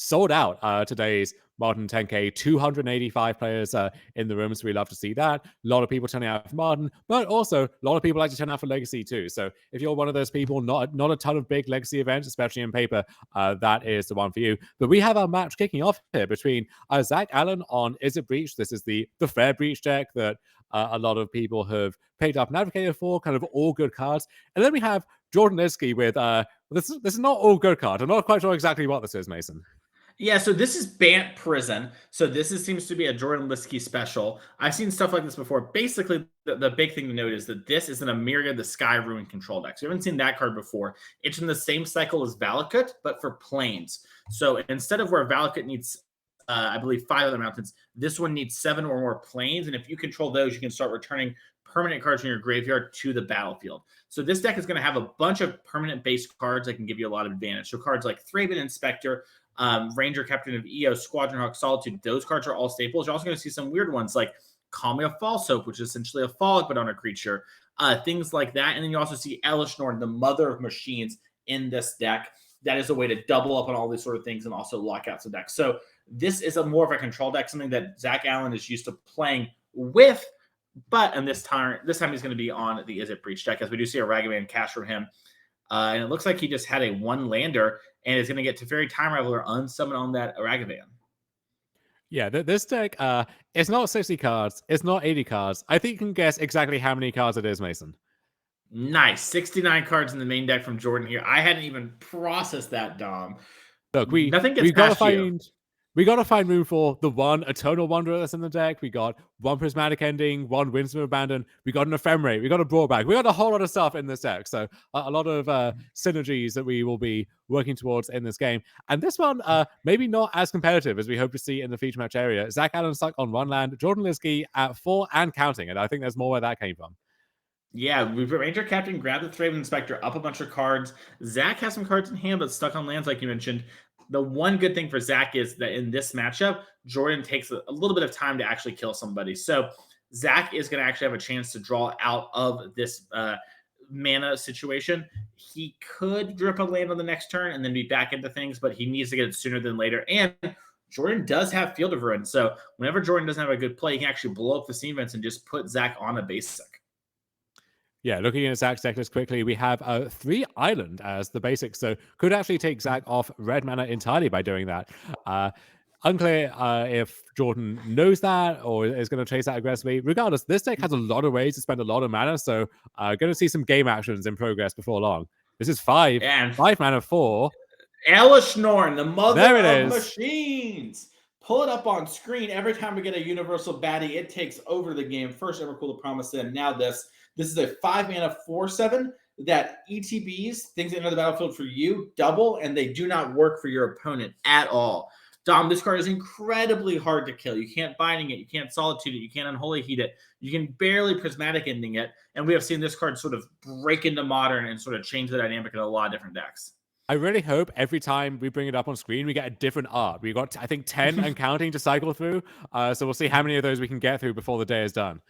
sold out today's Modern 10K, 285 players in the room, so we love to see that. A lot of people turning out for Modern, but also a lot of people like to turn out for Legacy too. So if you're one of those people, not a ton of big Legacy events, especially in paper, that is the one for you. But we have our match kicking off here between Zach Allen on Izzet Breach. This is the Fair Breach deck that a lot of people have picked up and advocated for, kind of all good cards. And then we have Jordan Lidsky with, this is not all good card. I'm not quite sure exactly what this is, Mason. Yeah, so this is Bant Prison. So this seems to be a Jordan Lidsky special. I've seen stuff like this before. Basically, the big thing to note is that this is an Emeria the Sky Ruin control deck. So you haven't seen that card before. It's in the same cycle as Valakut, but for plains. So instead of where Valakut needs, I believe, 5 other mountains, this one needs 7 or more plains. And if you control those, you can start returning permanent cards from your graveyard to the battlefield. So this deck is going to have a bunch of permanent-based cards that can give you a lot of advantage. So cards like Thraben Inspector, Ranger-Captain of Eos, Squadron Hawk, Solitude, those cards are all staples. You're also going to see some weird ones like Call Me a False Hope, which is essentially a Fog but on a creature, things like that. And then you also see Elesh, Norn, the mother of machines, in this deck. That is a way to double up on all these sort of things and also lock out some decks. So this is more of a control deck, something that Zach Allen is used to playing with. But in this time he's going to be on the Izzet Breach deck, as we do see a Ragavan cast from him. And it looks like he just had a 1-lander and is going to get Teferi Time Raveler unsummon on that Ragavan. Yeah, this deck, it's not 60 cards. It's not 80 cards. I think you can guess exactly how many cards it is, Mason. Nice. 69 cards in the main deck from Jordan here. I hadn't even processed that, Dom. Look, we got to find room for the one Eternal Wanderer that's in the deck. We got one Prismatic Ending, one Windswept Abandon. We got an Ephemerate. We got a Brawlback. We got a whole lot of stuff in this deck. So a lot of synergies that we will be working towards in this game. And this one, maybe not as competitive as we hope to see in the feature match area. Zach Allen stuck on 1 land, Jordan Lidsky at 4 and counting. And I think there's more where that came from. Yeah, we've Ranger-Captain grabbed the Thraben Inspector, up a bunch of cards. Zach has some cards in hand, but stuck on lands like you mentioned. The one good thing for Zach is that in this matchup, Jordan takes a little bit of time to actually kill somebody. So Zach is going to actually have a chance to draw out of this mana situation. He could drip a land on the next turn and then be back into things, but he needs to get it sooner than later. And Jordan does have Field of Ruin. So whenever Jordan doesn't have a good play, he can actually blow up the scene events and just put Zach on a basic. Yeah, looking at Zach's deck list quickly, we have 3 Island as the basic, so could actually take Zach off red mana entirely by doing that. Unclear if Jordan knows that or is going to chase that aggressively. Regardless, this deck has a lot of ways to spend a lot of mana, so going to see some game actions in progress before long. This is 5 mana 4. Elesh Norn, the mother of machines. Pull it up on screen. Every time we get a universal baddie, it takes over the game. First ever Cool to Promise in. Now this is a 5 mana 4/7 that ETBs, things that enter the battlefield for you, double, and they do not work for your opponent at all. Dom, this card is incredibly hard to kill. You can't Binding it. You can't Solitude it. You can't Unholy Heat it. You can barely Prismatic Ending it. And we have seen this card sort of break into Modern and sort of change the dynamic in a lot of different decks. I really hope every time we bring it up on screen, we get a different art. We got, I think, 10 and counting to cycle through. So we'll see how many of those we can get through before the day is done.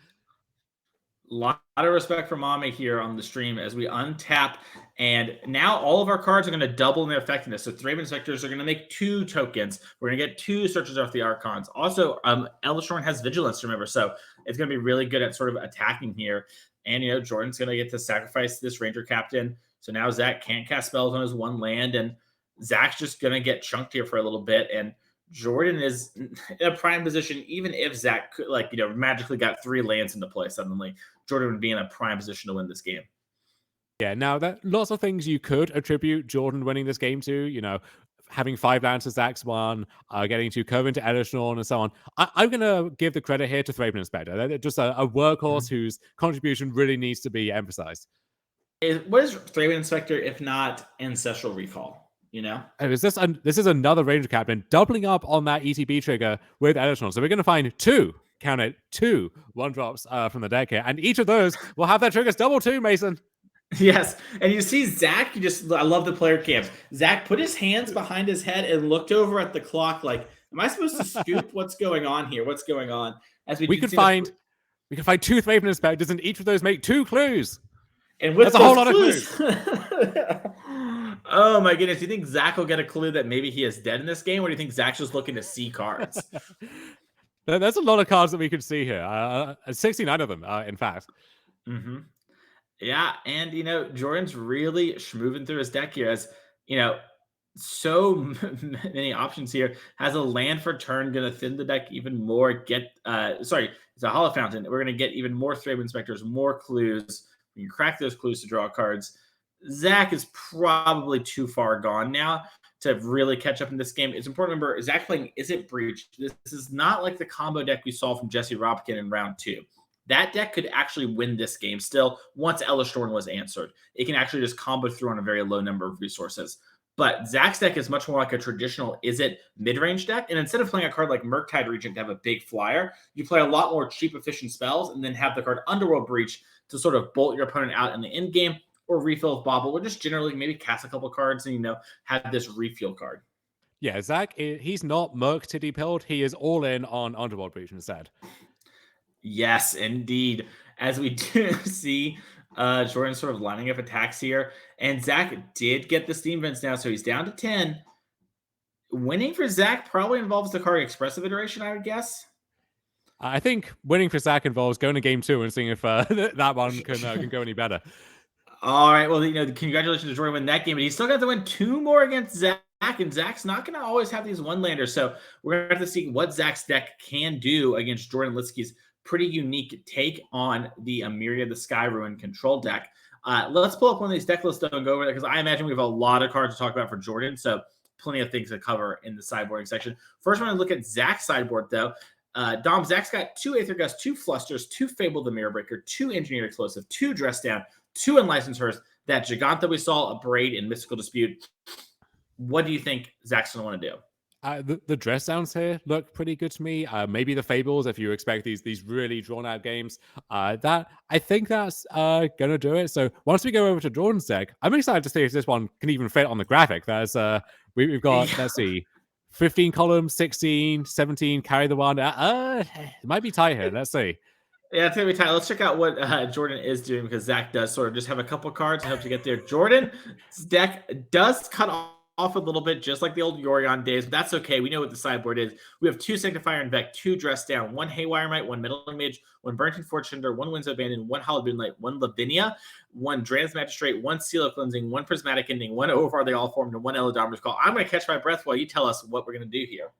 A lot of respect for Mame here on the stream as we untap. And now all of our cards are going to double in their effectiveness. So Thraben Inspectors are going to make 2 tokens. We're going to get 2 Searchers off the Archons. Also, Elesh Norn has Vigilance, remember. So it's going to be really good at sort of attacking here. And, you know, Jordan's going to get to sacrifice this Ranger Captain. So now Zach can't cast spells on his 1 land. And Zach's just going to get chunked here for a little bit. And Jordan is in a prime position, even if Zach could, like, you know, magically got 3 lands into play suddenly, Jordan would be in a prime position to win this game. Yeah, now that lots of things you could attribute Jordan winning this game to, you know, having 5 lands to Zach's 1, getting to curve into Elesh Norn and so on. I'm going to give the credit here to Thraben Inspector. They're just a workhorse whose contribution really needs to be emphasized. What is Thraben Inspector if not Ancestral Recall? You know, this is another Ranger Captain doubling up on that ETB trigger with Elesh Norn. So we're going to find 2, count it, 2 1-drops from the deck here, and each of those will have their triggers double too, Mason. Yes, and you see Zach. I love the player camps. Zach put his hands behind his head and looked over at the clock, like, "Am I supposed to scoop? What's going on here? What's going on?" As we could find 2 Thraben Inspectors, and each of those make 2 clues. And with that's a whole lot of clues. Oh my goodness. Do you think Zach will get a clue that maybe he is dead in this game, or do you think Zach's just looking to see cards? There's a lot of cards that we could see here. 69 of them, in fact. Mm-hmm. Yeah, and Jordan's really schmoving through his deck here as so many options here. Has a land for turn, gonna thin the deck even more. It's a Hallowed Fountain. We're gonna get even more Thraben Inspectors, more clues. We can crack those clues to draw cards. Zach is probably too far gone now to really catch up in this game. It's important to remember Zach playing Izzet Breach. This is not like the combo deck we saw from Jesse Robkin in round 2. That deck could actually win this game still once Elesh Norn was answered. It can actually just combo through on a very low number of resources. But Zach's deck is much more like a traditional Izzet mid-range deck. And instead of playing a card like Murktide Regent to have a big flyer, you play a lot more cheap, efficient spells and then have the card Underworld Breach to sort of bolt your opponent out in the end game, or refill with Bobble, or just generally maybe cast a couple cards and, have this refuel card. Yeah, Zach, he's not Merc Titty Pilled. He is all in on Underworld Breach instead. Yes, indeed. As we do see Jordan sort of lining up attacks here. And Zach did get the Steam Vents now, so he's down to 10. Winning for Zach probably involves the card Expressive Iteration, I would guess. I think winning for Zach involves going to game 2 and seeing if that one can go any better. All right. Well, congratulations to Jordan winning that game, but he's still got to win 2 more against Zach, and Zach's not going to always have these one-landers. So we're going to have to see what Zach's deck can do against Jordan Lidsky's pretty unique take on the Emeria, the Sky Ruin control deck. Let's pull up one of these deck lists and go over there, because I imagine we have a lot of cards to talk about for Jordan, so plenty of things to cover in the sideboarding section. First, we're going to look at Zach's sideboard, though. Dom, Zach's got 2 Aether Gust, 2 Flusters, 2 Fable the Mirror Breaker, 2 Engineered Explosive, 2 Dress Down, 2 Unlicensed Hearth, that Giganta we saw, a Braid, and Mystical Dispute. What do you think Zach's going to want to do? The dress downs here look pretty good to me. Maybe the Fables, if you expect these really drawn out games. That I think that's gonna do it. So once we go over to Jordan's deck, I'm excited to see if this one can even fit on the graphic. There's we've got let's see, 15 columns, 16, 17, carry the one. It might be tight here. Let's see. Yeah, it's gonna be tight. Let's check out what Jordan is doing, because Zach does sort of just have a couple cards and hope to get there. Jordan's deck does cut off a little bit, just like the old Yorion days, but that's okay. We know what the sideboard is. We have 2 Sanctifier and Vec, 2 Dress Down, 1 Haywire Mite, 1 Meddling Mage, 1 Burnt Fortune Hunter, 1 Windswept Abandon, 1 Hallowed Moonlight, 1 Lavinia, 1 Drans Magistrate, 1 Seal of Cleansing, 1 Prismatic Ending, 1 Overfar They All Formed, and 1 Eladamri's Call. I'm going to catch my breath while you tell us what we're going to do here.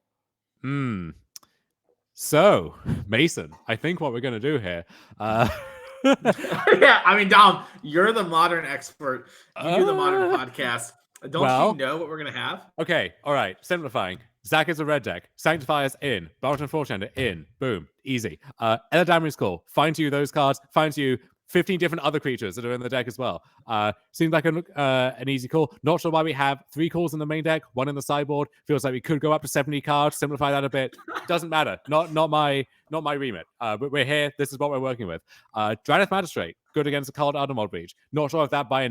So, Mason, I think what we're going to do here... Yeah, I mean, Dom, you're the modern expert. You do the modern podcast. Don't you know what we're going to have? Okay, all right. Simplifying. Zach is a red deck. Sanctifiers in. Barton Fortender in. Boom. Easy. Eladamri's Call. Find you those cards. Find you 15 different other creatures that are in the deck as well. Seems like an easy call. Not sure why we have 3 calls in the main deck, 1 in the sideboard. Feels like we could go up to 70 cards. Simplify that a bit. Doesn't matter. Not my remit. But we're here. This is what we're working with. Draneth Magistrate. Good against the card Underworld Breach. Not sure if that by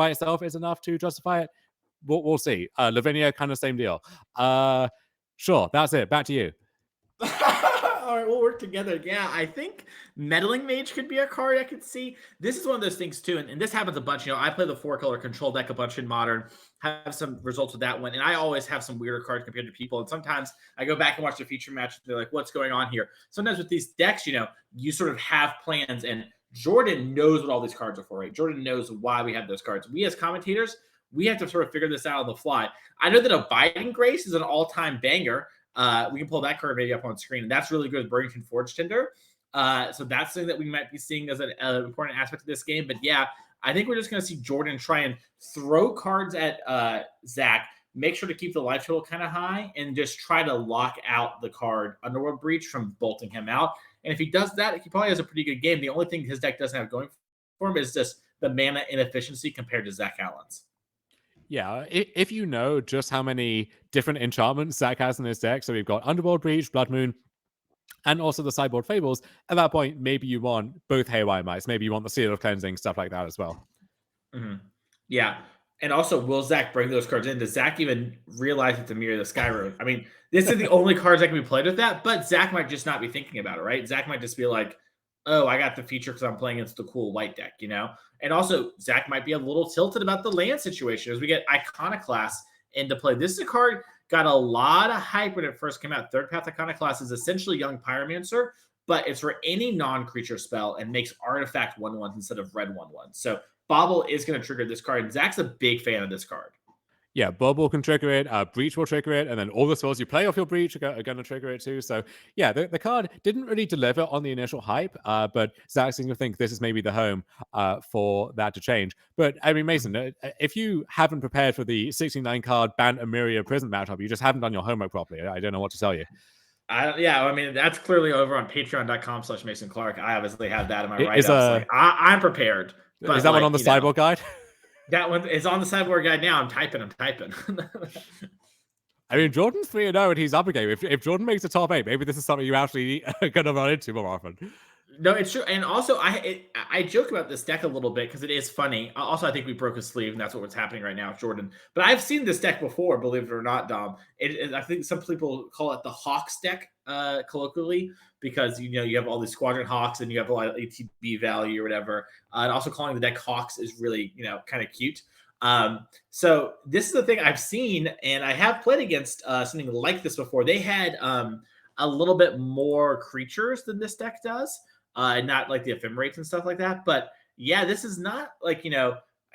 itself is enough to justify it. We'll see. Lavinia, kind of same deal. Sure, that's it. Back to you. All right, we'll work together. Yeah, I think Meddling Mage could be a card I could see. This is one of those things too, and this happens a bunch. I play the 4-color control deck a bunch in Modern, have some results with that one, and I always have some weirder cards compared to people. And sometimes I go back and watch the feature match, and they're like, "What's going on here?" Sometimes with these decks, you sort of have plans, and Jordan knows what all these cards are for, right? Jordan knows why we have those cards. We as commentators, we have to sort of figure this out on the fly. I know that Abiding Grace is an all-time banger. We can pull that card maybe up on screen, and that's really good with Burrington Forge Tender. So that's something that we might be seeing as an important aspect of this game. But yeah, I think we're just going to see Jordan try and throw cards at Zach, make sure to keep the life total kind of high, and just try to lock out the card Underworld Breach from bolting him out. And if he does that, he probably has a pretty good game. The only thing his deck doesn't have going for him is just the mana inefficiency compared to Zach Allen's. Yeah, if you know just how many different enchantments Zach has in his deck, so we've got Underworld Breach, Blood Moon, and also the sideboard Fables, at that point, maybe you want both Haywire Mites. Maybe you want the Seal of Cleansing, stuff like that as well. Mm-hmm. Yeah. And also, will Zach bring those cards in? Does Zach even realize it's Emeria the Sky Ruin? I mean, this is the only cards that can be played with that, but Zach might just not be thinking about it, right? Zach might just be like, oh, I got the feature because I'm playing against the cool white deck, And And also, Zach might be a little tilted about the land situation as we get Iconoclast into play. This is a card got a lot of hype when it first came out. Third Path Iconoclast is essentially Young Pyromancer, but it's for any non-creature spell and makes artifact 1/1s instead of red 1/1s. So Bobble is going to trigger this card. Zach's a big fan of this card. Yeah, Bubble can trigger it, Breach will trigger it, and then all the spells you play off your Breach are going to trigger it too. So yeah, the card didn't really deliver on the initial hype, but Zach seems to think this is maybe the home for that to change. But I mean, Mason, if you haven't prepared for the 69 card Bant Emeria Prison matchup, you just haven't done your homework properly. I don't know what to tell you. I mean, that's clearly over on patreon.com/Mason Clark. I obviously have that in my write-ups. Like, I'm prepared. But is that one on the sideboard guide? That one is on the sideboard guide now. I'm typing. I mean, Jordan's 3-0 and he's up again. If Jordan makes a top 8, maybe this is something you actually are going to run into more often. No, it's true. And also, I joke about this deck a little bit because it is funny. Also, I think we broke a sleeve, and that's what's happening right now, Jordan. But I've seen this deck before, believe it or not, Dom. I think some people call it the Hawks deck, colloquially, because you have all these Squadron Hawks and you have a lot of ATB value or whatever. And also calling the deck Hawks is really kind of cute. So this is the thing I've seen, and I have played against something like this before. They had a little bit more creatures than this deck does. Not like the Ephemerates and stuff like that. But yeah, this is not like,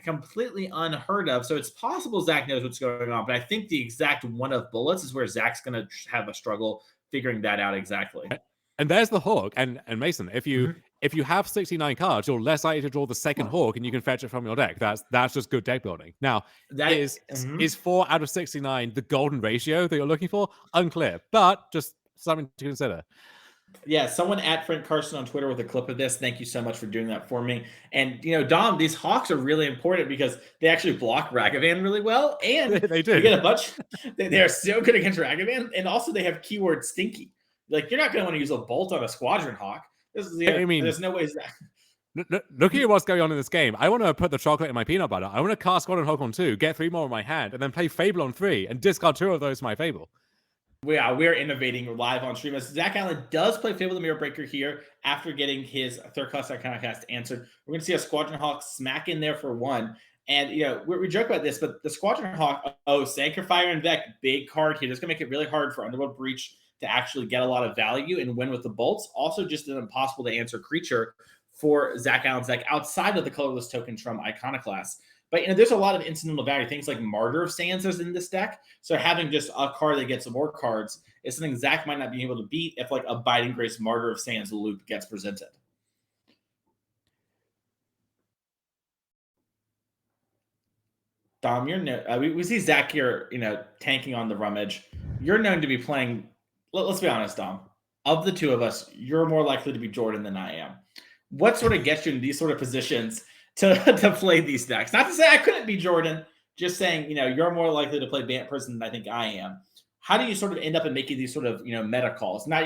completely unheard of. So it's possible Zach knows what's going on. But I think the exact one of bullets is where Zach's going to have a struggle figuring that out exactly. And there's the Hawk. And Mason, if you have 69 cards, you're less likely to draw the second Hawk and you can fetch it from your deck. That's just good deck building. Now, is 4 out of 69 the golden ratio that you're looking for? Unclear, but just something to consider. Yeah, someone at Frank Carson on Twitter with a clip of this. Thank you so much for doing that for me. And Dom, these Hawks are really important because they actually block Ragavan really well, and they do. You get a bunch. They are so good against Ragavan, and also they have keyword Stinky. Like, you're not going to want to use a bolt on a Squadron Hawk. There's no ways that. Looking at what's going on in this game, I want to put the chocolate in my peanut butter. I want to cast Squadron Hawk on 2, get 3 more in my hand, and then play Fable on 3, and discard 2 of those to my Fable. We're innovating live on stream. As Zach Allen does play Fable the Mirror Breaker here after getting his third class Iconoclast answered. We're going to see a Squadron Hawk smack in there for 1. And, we joke about this, but the Squadron Hawk, Sanctifier and Vec, big card here. That's going to make it really hard for Underworld Breach to actually get a lot of value and win with the bolts. Also, just an impossible to answer creature for Zach Allen's deck outside of the colorless tokens from Iconoclast. But there's a lot of incidental value. Things like Martyr of Sands is in this deck. So having just a card that gets more cards is something Zach might not be able to beat if like a Biding Grace Martyr of Sands loop gets presented. Dom, we see Zach here, tanking on the rummage. You're known to be playing. Let's be honest, Dom. Of the two of us, you're more likely to be Jordan than I am. What sort of gets you in these sort of positions to play these decks? Not to say I couldn't be Jordan, just saying, you're more likely to play Bant Prison than I think I am. How do you sort of end up in making these sort of, meta calls? Not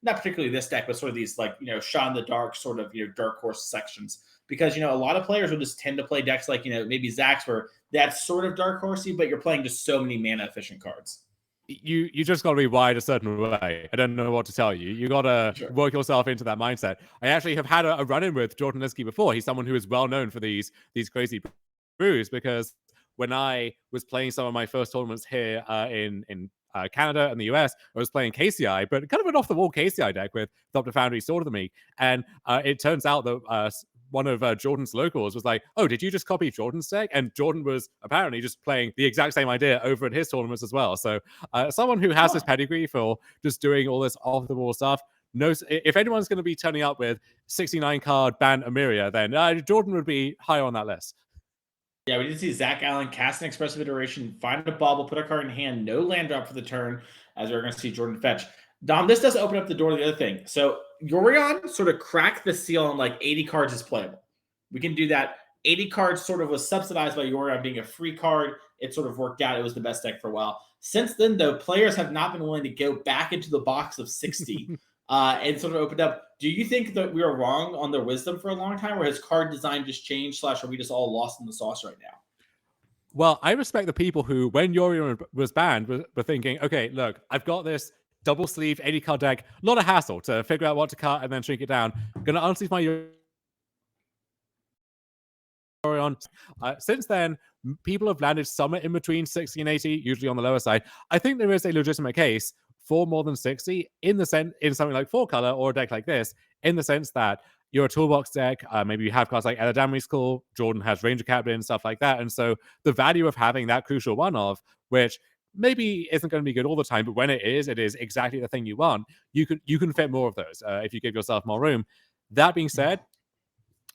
particularly this deck, but sort of these like, shot in the dark sort of, dark horse sections. Because, a lot of players will just tend to play decks like, maybe Zach's where that's sort of dark horsey, but you're playing just so many mana efficient cards. You just got to be wired a certain way. I don't know what to tell you. You got to work yourself into that mindset. I actually have had a run-in with Jordan Lidsky before. He's someone who is well known for these crazy brews, because when I was playing some of my first tournaments here in Canada and the US, I was playing KCI, but kind of an off-the-wall KCI deck with Dr. Foundry Sword of the Meek. And it turns out that one of Jordan's locals was like, oh, did you just copy Jordan's deck? And Jordan was apparently just playing the exact same idea over at his tournaments as well. So someone who has this pedigree for just doing all this off-the-wall stuff knows if anyone's going to be turning up with 69 card Bant Emeria, then Jordan would be high on that list. Yeah, we did see Zach Allen cast an expressive iteration, find a bauble, put a card in hand, no land drop for the turn, as we're going to see Jordan fetch. Dom, this does open up the door to the other thing. So Yorion sort of cracked the seal on like 80 cards is playable. We can do that. 80 cards sort of was subsidized by Yorion being a free card. It sort of worked out. It was the best deck for a while. Since then, though, players have not been willing to go back into the box of 60 and sort of opened up. Do you think that we were wrong on their wisdom for a long time, or has card design just changed, / are we just all lost in the sauce right now? Well, I respect the people who, when Yorion was banned, were thinking, okay, look, I've got this double sleeve 80 card deck, a lot of hassle to figure out what to cut and then shrink it down. I'm going to unsleeve my on. Since then, people have landed somewhere in between 60 and 80, usually on the lower side. I think there is a legitimate case for more than 60 in something like 4-color or a deck like this, in the sense that you're a toolbox deck. Maybe you have cards like Eladamri's Call, Jordan has Ranger-Captain and stuff like that. And so the value of having that crucial one-off, which maybe isn't going to be good all the time, but when it is exactly the thing you want. You can fit more of those if you give yourself more room. That being said,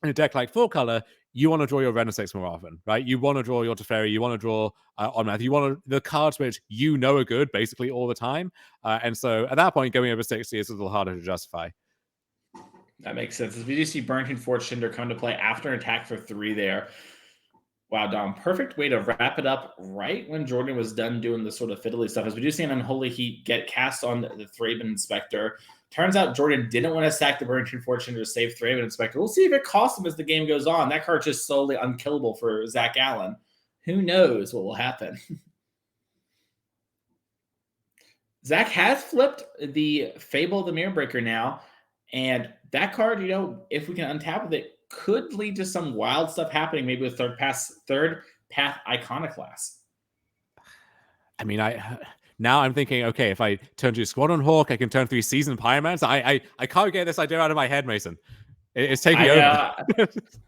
in a deck like 4-color, you want to draw your Renaissance more often, right? You want to draw your Teferi, you want to draw Onmath, you want the cards which you know are good basically all the time. And so at that point, going over 60 is a little harder to justify. That makes sense. As we do see Burning Forge Cinder come to play after an attack for 3 there. Wow, Dom, perfect way to wrap it up right when Jordan was done doing the sort of fiddly stuff. As we do see an Unholy Heat get cast on the Thraben Inspector. Turns out Jordan didn't want to sack the Burning Fortune to save Thraben Inspector. We'll see if it costs him as the game goes on. That card's just solely unkillable for Zach Allen. Who knows what will happen? Zach has flipped the Fable of the Mirrorbreaker now. And that card, if we can untap with it, could lead to some wild stuff happening, maybe with third path Iconoclast. I mean, now I'm thinking, okay, if I turn to Squadron Hawk, I can turn 3 Seasoned Pyromans. I can't get this idea out of my head, Mason. It's taking over.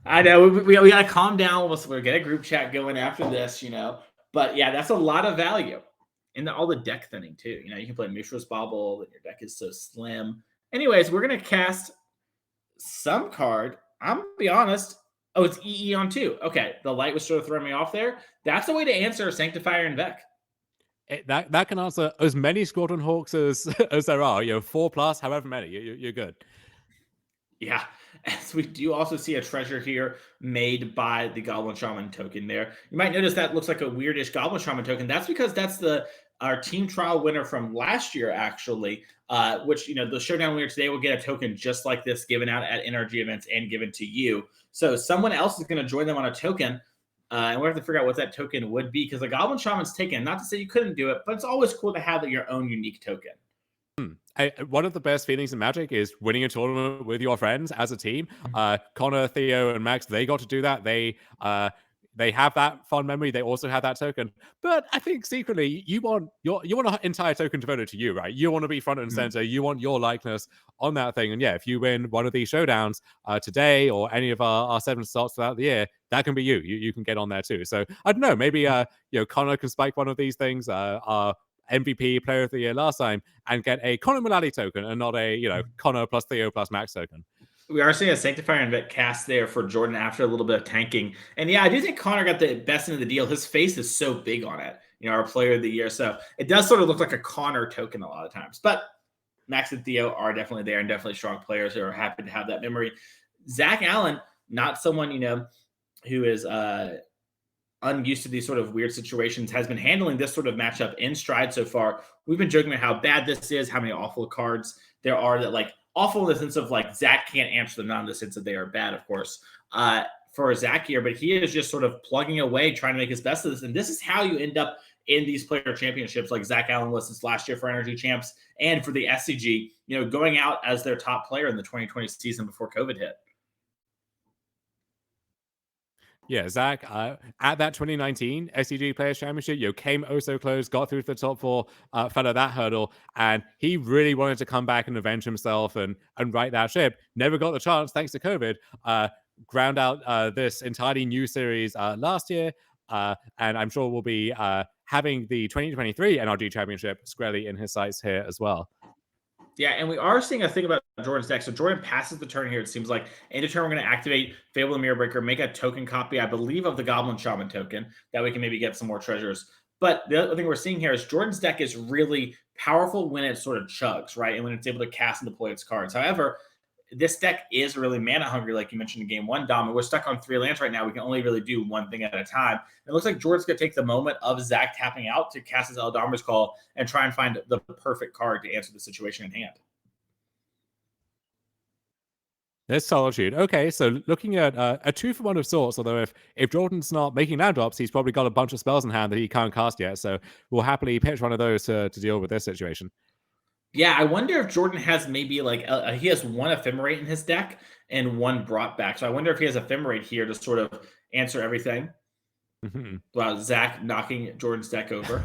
I know. We got to calm down. We'll get a group chat going after this, But yeah, that's a lot of value. And all the deck thinning, too. You can play Mishra's Bauble, and your deck is so slim. Anyways, we're going to cast some card. I'm going to be honest. Oh, it's EE on 2. Okay, the light was sort of throwing me off there. That's the way to answer Sanctifier and Vec. That can answer as many Squadron Hawks as there are. 4+, however many. You're good. Yeah, as we do also see a treasure here made by the Goblin Shaman token there. You might notice that looks like a weirdish Goblin Shaman token. That's because that's our team trial winner from last year, actually, which, the showdown winner today will get a token just like this given out at NRG events and given to you. So someone else is going to join them on a token. And we have to figure out what that token would be, because the Goblin Shaman's taken. Not to say you couldn't do it, but it's always cool to have your own unique token. One of the best feelings in Magic is winning a tournament with your friends as a team. Connor, Theo, and Max, they got to do that. They have that fond memory. They also have that token. But I think secretly, you want an entire token devoted to you, right? You want to be front and center. You want your likeness on that thing. And yeah, if you win one of these showdowns today or any of our 7 slots throughout the year, that can be you. You can get on there too. So I don't know. Maybe Connor can spike one of these things. MVP Player of the Year last time, and get a Connor Mullally token and not a Connor plus Theo plus Max token. We are seeing a Sanctifier and Vet cast there for Jordan after a little bit of tanking. And yeah, I do think Connor got the best end of the deal. His face is so big on it, our Player of the Year. So it does sort of look like a Connor token a lot of times. But Max and Theo are definitely there, and definitely strong players who are happy to have that memory. Zach Allen, not someone, who is unused to these sort of weird situations, has been handling this sort of matchup in stride so far. We've been joking about how bad this is, how many awful cards there are that awful in the sense of Zach can't answer them, not in the sense that they are bad, of course, for Zach here, but he is just sort of plugging away, trying to make his best of this. And this is how you end up in these player championships like Zach Allen was this last year for NRG Champs and for the SCG, going out as their top player in the 2020 season before COVID hit. Yeah, Zach, at that 2019 SCG Players Championship, came oh so close, got through to the top 4, fell at that hurdle, and he really wanted to come back and avenge himself and right that ship. Never got the chance, thanks to COVID. Ground out this entirely new series last year, and I'm sure we'll be having the 2023 NRG Championship squarely in his sights here as well. Yeah, and we are seeing a thing about Jordan's deck. So Jordan passes the turn here, it seems like. End of turn, we're going to activate Fable of the Mirrorbreaker, make a token copy, I believe, of the Goblin Shaman token. That we can maybe get some more treasures. But the other thing we're seeing here is Jordan's deck is really powerful when it sort of chugs, right? And when it's able to cast and deploy its cards. However, this deck is really mana hungry, like you mentioned in game 1, Dom. And we're stuck on 3 lands right now. We can only really do one thing at a time. It looks like Jordan's going to take the moment of Zach tapping out to cast his Eladamri's Call and try and find the perfect card to answer the situation in hand. There's Solitude. Okay, so looking at a 2-for-1 of sorts, although if Jordan's not making land drops, he's probably got a bunch of spells in hand that he can't cast yet. So we'll happily pitch one of those to deal with this situation. Yeah, I wonder if Jordan has maybe he has one Ephemerate in his deck and one brought back. So I wonder if he has Ephemerate here to sort of answer everything. Wow, Zach knocking Jordan's deck over.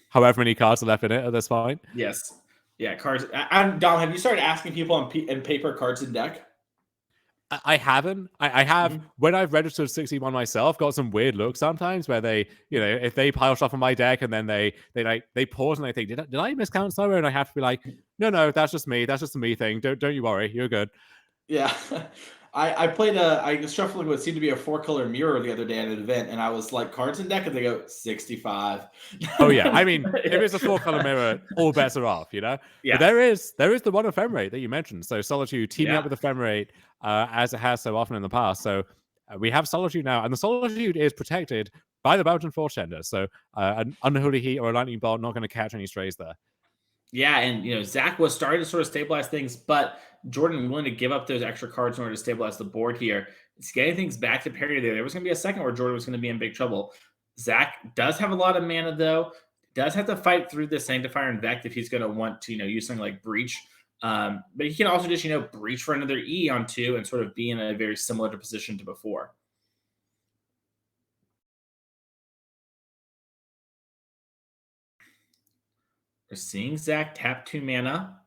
However many cards are left in it at this point. Yes. Yeah, cards. Dom, have you started asking people in paper cards in deck? I haven't. I have when I've registered 61 myself, got some weird looks sometimes where they, if they pile stuff on my deck and then they pause and they think, did I miscount somewhere? And I have to be like, no, that's just me. That's just a me thing. Don't you worry, you're good. Yeah. I was shuffling what seemed to be a 4-color mirror the other day at an event, and I was like, cards in deck, and they go 65. Oh yeah, I mean, if it's a 4-color mirror, all bets are off, Yeah. But there is the one Ephemerate that you mentioned. So Solitude teaming up with Ephemerate, as it has so often in the past. So we have Solitude now, and the Solitude is protected by the Belgian Force Tender. So an Unholy Heat or a Lightning Bolt not going to catch any strays there. Yeah, and Zach was starting to sort of stabilize things, but Jordan willing to give up those extra cards in order to stabilize the board here. It's getting things back to parity there. There was going to be a second where Jordan was going to be in big trouble. Zach does have a lot of mana, though. Does have to fight through the Sanctifier Invect if he's going to want to, use something like Breach. But he can also just, Breach for another E on 2 and sort of be in a very similar position to before. We're seeing Zach tap 2 mana.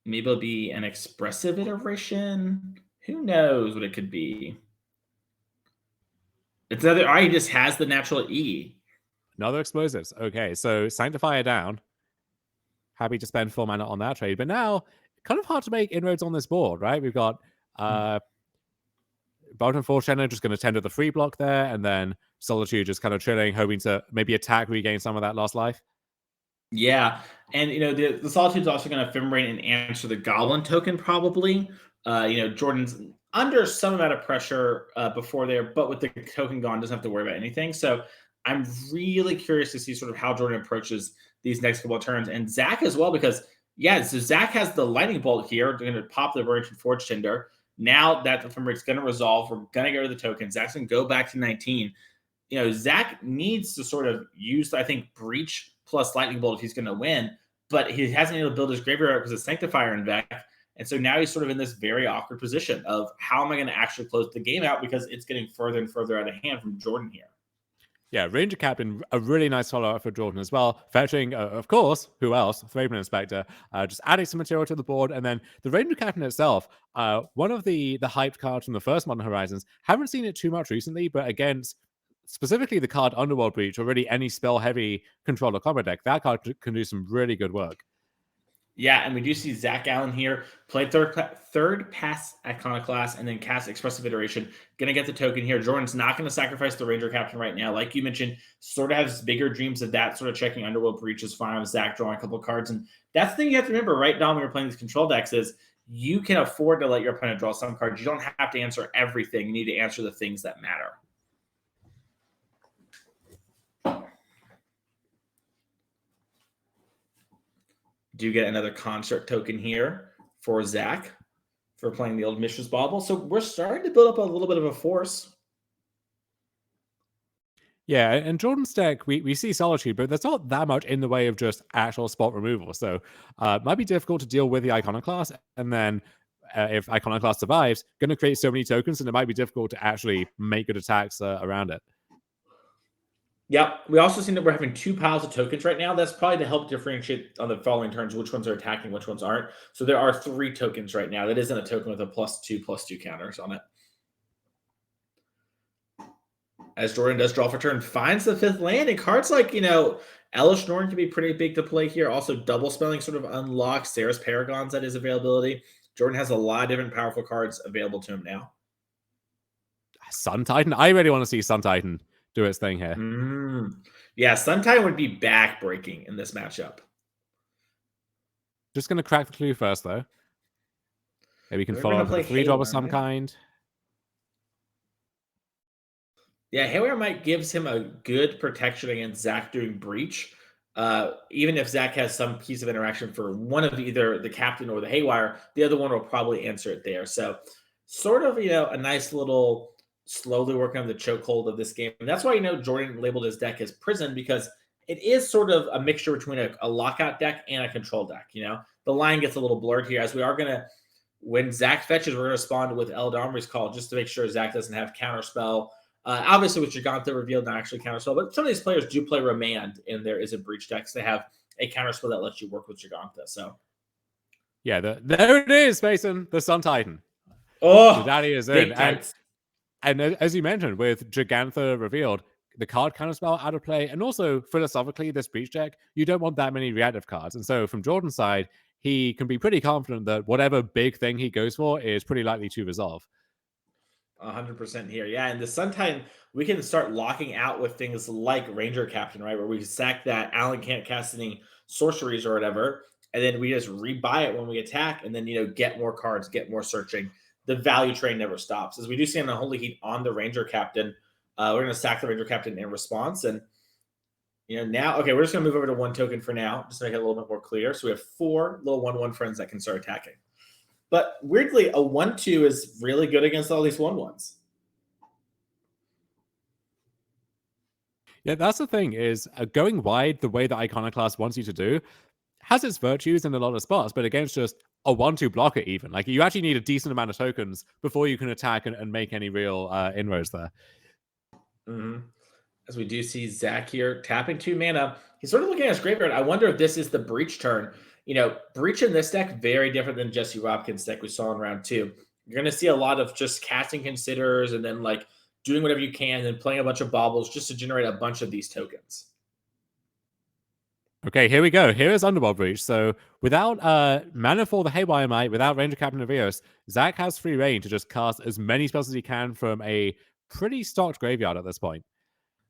Maybe it'll be an expressive iteration. Who knows what it could be? It's another. He just has the natural E. Another explosives. Okay, so Sanctifier down. Happy to spend 4 mana on that trade. But now, kind of hard to make inroads on this board, right? We've got Belgian Force Tender just going to tender the free block there, and then Solitude just kind of chilling, hoping to maybe attack, regain some of that lost life. Yeah, and the Solitude's also going to ephemerate and answer the Goblin token probably. Jordan's under some amount of pressure before there, but with the token gone, doesn't have to worry about anything. So I'm really curious to see sort of how Jordan approaches these next couple of turns, and Zach as well, because so Zach has the Lightning Bolt here. They're going to pop the Burning Forge Tender. Now that the ephemerate's going to resolve, we're going to go to the token. Zach's going to go back to 19. Zach needs to sort of use, I think, Breach plus Lightning Bolt if he's going to win, but he hasn't been able to build his graveyard because of Sanctifier Invect. And so now he's sort of in this very awkward position of how am I going to actually close the game out, because it's getting further and further out of hand from Jordan here. Yeah, Ranger-Captain, a really nice follow-up for Jordan as well. Fetching, of course, who else? Thraben Inspector. Just adding some material to the board. And then the Ranger-Captain itself, one of the hyped cards from the first Modern Horizons. Haven't seen it too much recently, but against specifically the card Underworld Breach, or really any spell-heavy controller combat deck, that card can do some really good work. Yeah, and we do see Zach Allen here play third pass Iconoclast and then cast Expressive Iteration. Going to get the token here. Jordan's not going to sacrifice the Ranger Captain right now. Like you mentioned, sort of has bigger dreams of that, sort of checking Underworld Breach is fine with Zach drawing a couple of cards. And that's the thing you have to remember, right, Dom, when you're playing these control decks is you can afford to let your opponent draw some cards. You don't have to answer everything. You need to answer the things that matter. Do get another concert token here for Zach for playing the old Mishra's Bauble. So we're starting to build up a little bit of a force. Yeah, and Jordan's deck, we see Solitude, but there's not that much in the way of just actual spot removal. So it might be difficult to deal with the Iconoclast. And then if Iconoclast survives, going to create so many tokens, and it might be difficult to actually make good attacks around it. Yep. We also see that we're having 2 piles of tokens right now. That's probably to help differentiate on the following turns which ones are attacking, which ones aren't. So there are 3 tokens right now. That isn't a token with a +2/+2 counters on it. As Jordan does draw for turn, finds the 5th land, and cards like, Elesh Norn can be pretty big to play here. Also, double spelling sort of unlocks Sarah's Paragons at his availability. Jordan has a lot of different powerful cards available to him now. Sun Titan? I really want to see Sun Titan do its thing here. Yeah, Sun Titan would be back-breaking in this matchup. Just going to crack the clue first, though. Maybe we can follow up with a 3-drop of some kind. Yeah, Haywire Mite gives him a good protection against Zach doing Breach. Even if Zach has some piece of interaction for one of either the Captain or the Haywire, the other one will probably answer it there. So sort of, a nice little slowly working on the chokehold of this game. And that's why, Jordan labeled his deck as Prison, because it is sort of a mixture between a lockout deck and a control deck. The line gets a little blurred here, as we are going to when Zach fetches, we're going to respond with Eladamri's Call just to make sure Zach doesn't have Counterspell. Obviously, with Giganta revealed, not actually Counterspell, but some of these players do play Remand in their Izzet Breach decks. They have a Counterspell that lets you work with Giganta. So, yeah, there it is, Mason, the Sun Titan. oh, the daddy is in. And as you mentioned, with Gigantha revealed, the card counterspell out of play, and also philosophically, this breach deck, you don't want that many reactive cards. And so from Jordan's side, he can be pretty confident that whatever big thing he goes for is pretty likely to resolve. 100% here. Yeah, and the Sun Titan, we can start locking out with things like Ranger-Captain, right? Where we sack that Alan can't cast any sorceries or whatever, and then we just rebuy it when we attack, and then, get more cards, get more searching. The value train never stops. As we do see on the Holy Heat on the Ranger-Captain, we're going to sack the Ranger-Captain in response. And, now, okay, we're just going to move over to 1 token for now, just to make it a little bit more clear. So we have 4 little 1/1 friends that can start attacking. But weirdly, a 1/2 is really good against all these 1/1s. Yeah, that's the thing, is going wide the way that Iconoclast wants you to do has its virtues in a lot of spots, but against just a 1/2 blocker even. Like, you actually need a decent amount of tokens before you can attack and make any real inroads there. Mm-hmm. As we do see Zach here tapping 2 mana. He's sort of looking at his graveyard. I wonder if this is the Breach turn. Breach in this deck, very different than Jesse Robkins' deck we saw in round 2. You're going to see a lot of just casting Considers and then doing whatever you can and playing a bunch of baubles just to generate a bunch of these tokens. Okay, here we go. Here is Underworld Breach. So without mana for the Haywire Mite, without Ranger-Captain of Eos, Zach has free reign to just cast as many spells as he can from a pretty stocked graveyard at this point.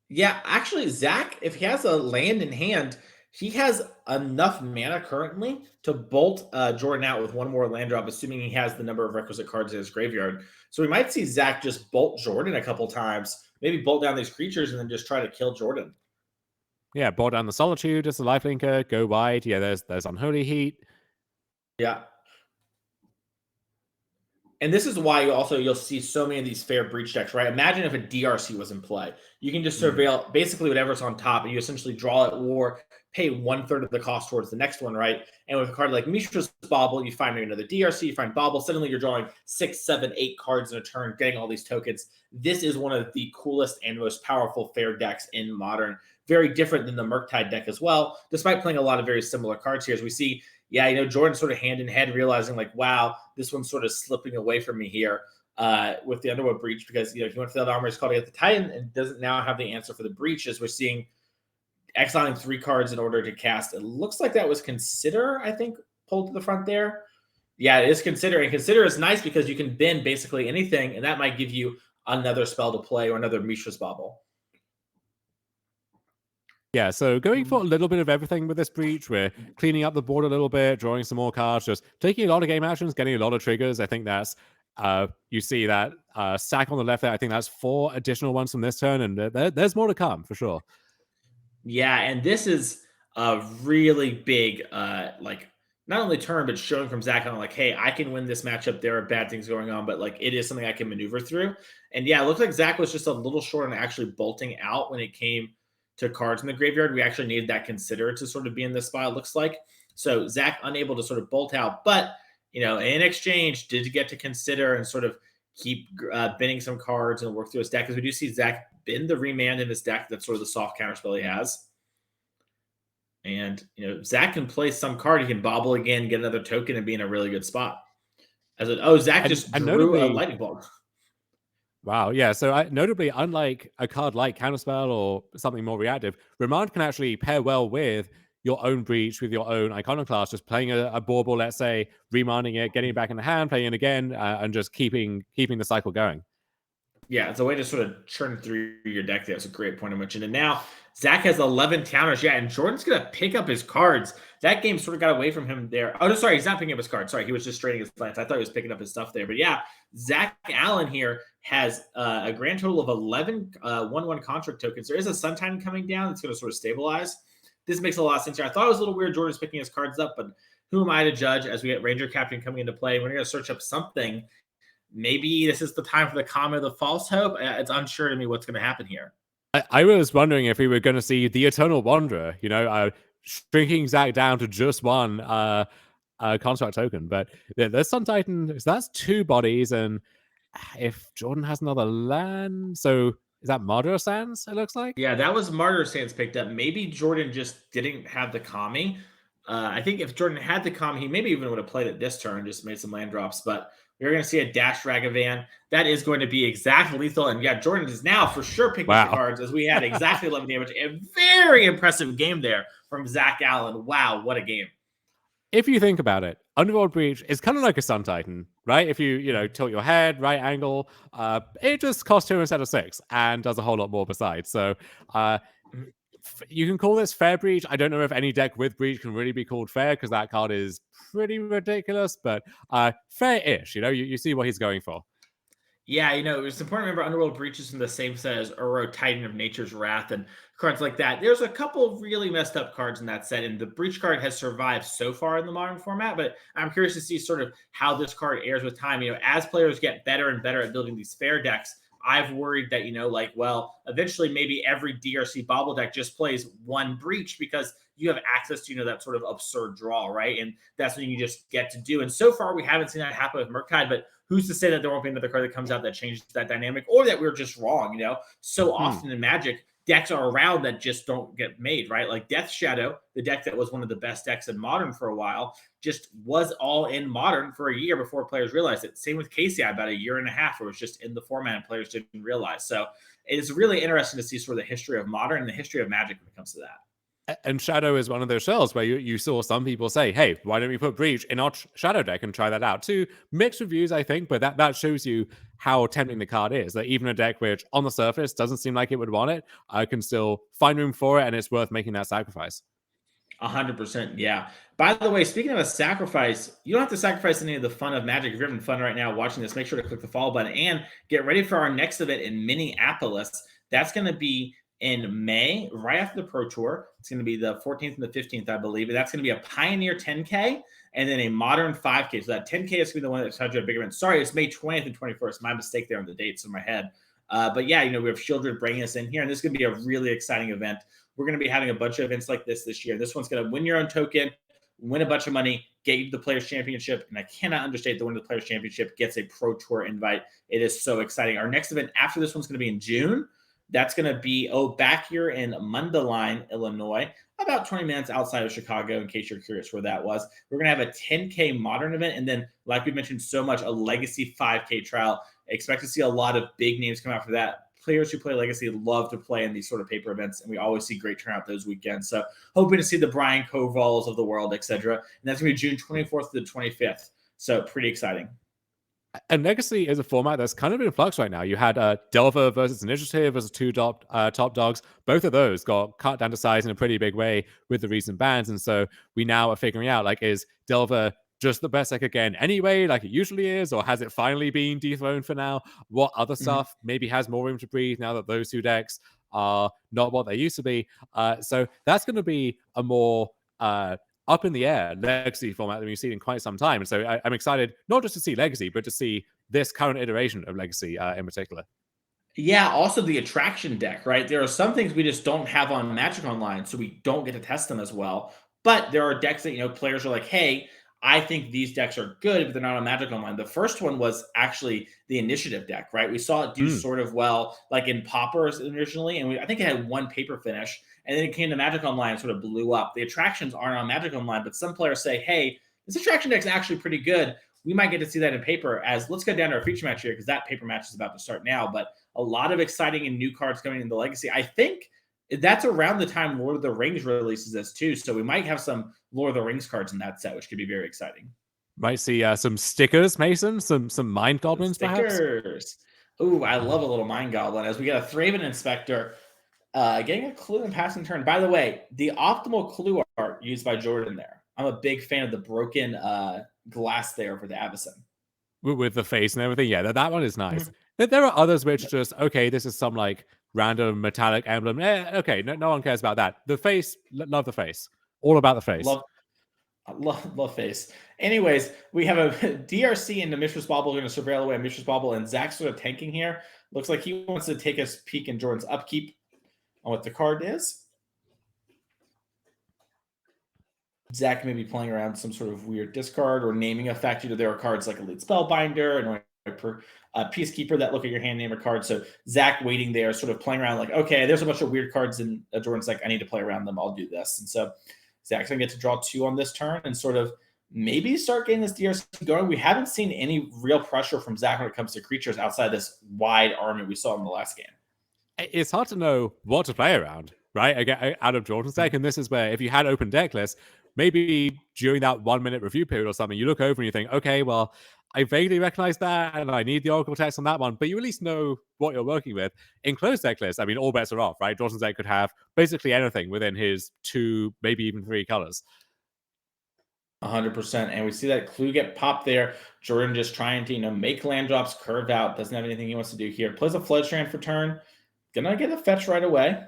Yeah, actually, Zach, if he has a land in hand, he has enough mana currently to bolt Jordan out with 1 more land drop, assuming he has the number of requisite cards in his graveyard. So we might see Zach just bolt Jordan a couple times, maybe bolt down these creatures and then just try to kill Jordan. Yeah, board down the Solitude as a lifelinker, go wide. Yeah, there's Unholy Heat. Yeah. And this is why you'll see so many of these fair breach decks, right? Imagine if a DRC was in play. You can just surveil basically whatever's on top, and you essentially draw it or pay 1/3 of the cost towards the next one, right? And with a card like Mishra's Bauble, you find another DRC, you find Bauble, suddenly you're drawing 6, 7, 8 cards in a turn, getting all these tokens. This is one of the coolest and most powerful fair decks in Modern. Very different than the Murktide deck as well, despite playing a lot of very similar cards here. As we see, Jordan sort of hand in hand realizing wow, this one's sort of slipping away from me here with the Underworld Breach because, he went for the Eladamri's Call to get the Titan and doesn't now have the answer for the Breach, as we're seeing exiling 3 cards in order to cast. It looks like that was Consider, I think, pulled to the front there. Yeah, it is Consider. And Consider is nice because you can bend basically anything, and that might give you another spell to play or another Mishra's Bauble. Yeah, so going for a little bit of everything with this breach. We're cleaning up the board a little bit, drawing some more cards, just taking a lot of game actions, getting a lot of triggers. I think that's, you see that stack on the left there. I think that's 4 additional ones from this turn, and there's more to come for sure. Yeah, and this is a really big, not only turn, but showing from Zach on hey, I can win this matchup. There are bad things going on, but it is something I can maneuver through. And yeah, it looks like Zach was just a little short on actually bolting out when it came to cards in the graveyard. We actually needed that Consider to sort of be in this spot, it looks like. So Zach unable to sort of bolt out, but in exchange did get to Consider and sort of keep binning some cards and work through his deck, because we do see Zach bin the Remand in his deck. That's sort of the soft counterspell he has. And Zach can play some card. He can bauble again, get another token, and be in a really good spot. Zach just drew a lightning bolt. Wow, yeah. So notably, unlike a card like Counterspell or something more reactive, Remand can actually pair well with your own Breach, with your own Iconoclast, just playing a bauble, let's say, remanding it, getting it back in the hand, playing it again, and just keeping the cycle going. Yeah, it's a way to sort of churn through your deck there. It's a great point to mention. And now Zach has 11 counters. Yeah, and Jordan's going to pick up his cards. That game sort of got away from him there. Oh, no, sorry, he's not picking up his cards. Sorry, he was just trading his plants. I thought he was picking up his stuff there. But yeah, Zach Allen here has a grand total of 11 1/1 contract tokens. There is a Sun Titan coming down that's going to sort of stabilize. This makes a lot of sense here. I thought it was a little weird Jordan's picking his cards up, but who am I to judge as we get Ranger-Captain coming into play? We're going to search up something. Maybe this is the time for the Comet of the False Hope. It's unsure to me what's going to happen here. I was wondering if we were going to see the Eternal Wanderer, shrinking Zach down to just 1. construct token. But there's Sun Titan, so that's 2 bodies, and if Jordan has another land, so is that Martyr of Sands, it looks like? Yeah, that was Martyr of Sands picked up. Maybe Jordan just didn't have the Kami. I think if Jordan had the Kami, he maybe even would have played it this turn, just made some land drops. But we're going to see a Dash Ragavan. That is going to be exactly lethal. And yeah, Jordan is now for sure picking up the cards, as we had exactly 11 damage. A very impressive game there from Zach Allen. Wow, what a game. If you think about it, Underworld Breach is kind of like a Sun Titan, right? If you tilt your head, right angle, it just costs 2 instead of 6 and does a whole lot more besides. So you can call this fair breach. I don't know if any deck with breach can really be called fair, because that card is pretty ridiculous, but fair-ish. You see what he's going for. Yeah, it's important to remember Underworld Breach is in the same set as Uro, Titan of Nature's Wrath, and cards like that. There's a couple of really messed up cards in that set, and the Breach card has survived so far in the modern format, but I'm curious to see sort of how this card airs with time. As players get better and better at building these fair decks, I've worried that, eventually maybe every DRC Bobble deck just plays one Breach because you have access to, that sort of absurd draw, right? And that's what you just get to do. And so far, we haven't seen that happen with Murktide, but who's to say that there won't be another card that comes out that changes that dynamic, or that we're just wrong, So often in Magic, decks are around that just don't get made, right? Like Death Shadow, the deck that was one of the best decks in Modern for a while, just was all in Modern for a year before players realized it. Same with KCI, about a year and a half, where it was just in the format and players didn't realize. So it's really interesting to see sort of the history of Modern and the history of Magic when it comes to that. And Shadow is one of those shells where you saw some people say, hey, why don't we put Breach in our Shadow deck and try that out? Two mixed reviews, I think, but that shows you how tempting the card is. That even a deck which, on the surface, doesn't seem like it would want it, can still find room for it, and it's worth making that sacrifice. 100%, yeah. By the way, speaking of a sacrifice, you don't have to sacrifice any of the fun of Magic. If you're having fun right now watching this, make sure to click the follow button and get ready for our next event in Minneapolis. That's going to be in May, right after the Pro Tour. It's going to be the 14th and the 15th, I believe. And that's going to be a Pioneer 10K and then a Modern 5K. So that 10K is going to be the one that's tied to a big event. Sorry, it's May 20th and 21st. My mistake there on the dates in my head. But yeah, we have Shieldred bringing us in here, and this is going to be a really exciting event. We're going to be having a bunch of events like this year. This one's going to win your own token, win a bunch of money, get you the Players Championship, and I cannot understate the winner of the Players Championship gets a Pro Tour invite. It is so exciting. Our next event after this one's going to be in June. That's going to be, back here in Mundelein, Illinois, about 20 minutes outside of Chicago, in case you're curious where that was. We're going to have a 10K Modern event, and then, like we mentioned so much, a Legacy 5K trial. Expect to see a lot of big names come out for that. Players who play Legacy love to play in these sort of paper events, and we always see great turnout those weekends. So hoping to see the Brian Kovals of the world, etc. And that's going to be June 24th to the 25th. So pretty exciting. And Legacy is a format that's kind of in flux right now. You had Delver versus Initiative as two top dogs. Both of those got cut down to size in a pretty big way with the recent bans. And so we now are figuring out, is Delver just the best deck again anyway, like it usually is, or has it finally been dethroned for now? What other stuff maybe has more room to breathe now that those two decks are not what they used to be? So that's going to be a more up in the air Legacy format that we've seen in quite some time. And so I'm excited not just to see Legacy, but to see this current iteration of Legacy in particular. Yeah, also the attraction deck, right? There are some things we just don't have on Magic Online, so we don't get to test them as well. But there are decks that, players are like, hey, I think these decks are good, but they're not on Magic Online. The first one was actually the Initiative deck, right? We saw it do sort of well, like in Paupers originally, and I think it had one paper finish, and then it came to Magic Online and sort of blew up. The attractions aren't on Magic Online, but some players say, hey, this attraction deck is actually pretty good. We might get to see that in paper. As let's go down to our feature match here, because that paper match is about to start now. But a lot of exciting and new cards coming in the Legacy. I think that's around the time Lord of the Rings releases this too. So we might have some Lord of the Rings cards in that set, which could be very exciting. Might see some stickers, Mason, some Mind Goblins, perhaps. Ooh, I love a little Mind Goblin. As we get a Thraben Inspector, getting a clue and passing turn. By the way, the optimal clue art used by Jordan there. I'm a big fan of the broken glass there for the Avacyn. With the face and everything. Yeah, that one is nice. There are others which just, okay, this is some random metallic emblem. Okay, no one cares about that. The face, love the face. All about the face. Love face. Anyways, we have a DRC into Mishra's Bauble. We're going to surveil away Mishra's Bauble, and Zach's sort of tanking here. Looks like he wants to take a peek in Jordan's upkeep on what the card is. Zach may be playing around some sort of weird discard or naming effect. There are cards like Elite Spellbinder and Peacekeeper that look at your hand, name a card. So Zach waiting there, sort of playing around like, okay, there's a bunch of weird cards in Jordan's like, I need to play around them. I'll do this. And so Zach's going to get to draw 2 on this turn and sort of maybe start getting this DRC going. We haven't seen any real pressure from Zach when it comes to creatures outside this wide army we saw in the last game. It's hard to know what to play around, right? Again, out of Jordan's deck, and this is where if you had open deck lists, maybe during that 1 minute review period or something, you look over and you think, okay, well, I vaguely recognize that, and I need the Oracle text on that one, but you at least know what you're working with. In closed deck lists, I mean, all bets are off, right? Jordan's deck could have basically anything within his 2, maybe even 3 colors. 100%. And we see that clue get popped there. Jordan just trying to, make land drops, curve out, doesn't have anything he wants to do here. Plays a Floodstrand for turn. Gonna get a fetch right away.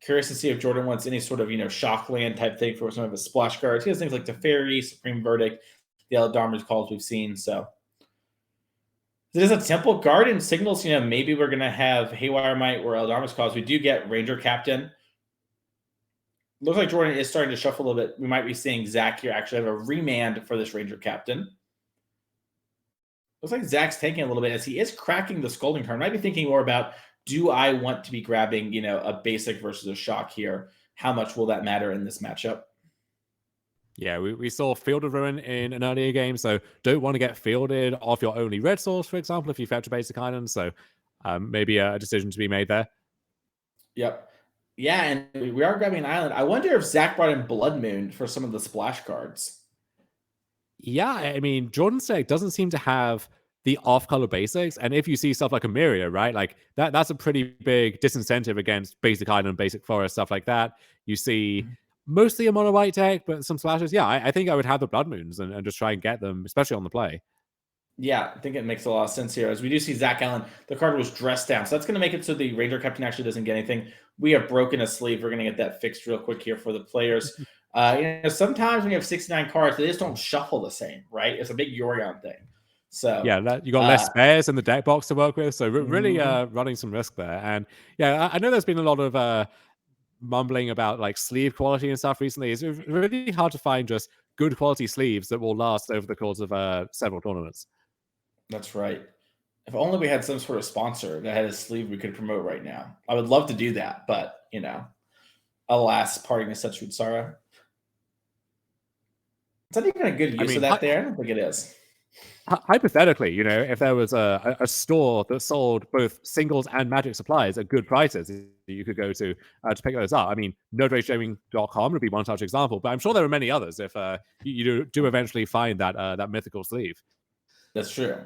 Curious to see if Jordan wants any sort of, shock land type thing for some of his splash cards. He has things like Teferi, Supreme Verdict, the Eladamri calls we've seen. So there's a Temple Garden signals, maybe we're going to have Haywire Mite or Eladamri's calls. We do get Ranger-Captain. Looks like Jordan is starting to shuffle a little bit. We might be seeing Zach here actually have a remand for this Ranger-Captain. Looks like Zach's taking a little bit as he is cracking the Scolding Turn. Might be thinking more about, do I want to be grabbing, a basic versus a shock here? How much will that matter in this matchup? Yeah, we saw Field of Ruin in an earlier game, so don't want to get fielded off your only red source, for example, if you fetch a basic island. So maybe a decision to be made there. Yep. Yeah, and we are grabbing an island. I wonder if Zach brought in Blood Moon for some of the splash cards. Yeah, I mean, Jordan's deck doesn't seem to have the off-color basics, and if you see stuff like Emeria, right, like that's a pretty big disincentive against basic island, basic forest, stuff like that. You see mostly a mono white deck, but some splashes. Yeah, I think I would have the Blood Moons and just try and get them, especially on the play. Yeah, I think it makes a lot of sense here. As we do see Zach Allen, the card was dressed down. So that's going to make it so the Ranger-Captain actually doesn't get anything. We have broken a sleeve. We're going to get that fixed real quick here for the players. Sometimes when you have 69 cards, they just don't shuffle the same, right? It's a big Yorion thing. So yeah, you got less spares in the deck box to work with. So really running some risk there. And yeah, I know there's been a lot of mumbling about like sleeve quality and stuff recently. It's really hard to find just good quality sleeves that will last over the course of several tournaments. That's right. If only we had some sort of sponsor that had a sleeve we could promote right now. I would love to do that, but alas, parting is such sweet sorrow. Is that even a good use of that there? I don't think it is. Hypothetically, if there was a store that sold both singles and magic supplies at good prices, you could go to pick those up. I mean, NodeRageGaming.com would be one such example, but I'm sure there are many others if you do eventually find that mythical sleeve. That's true.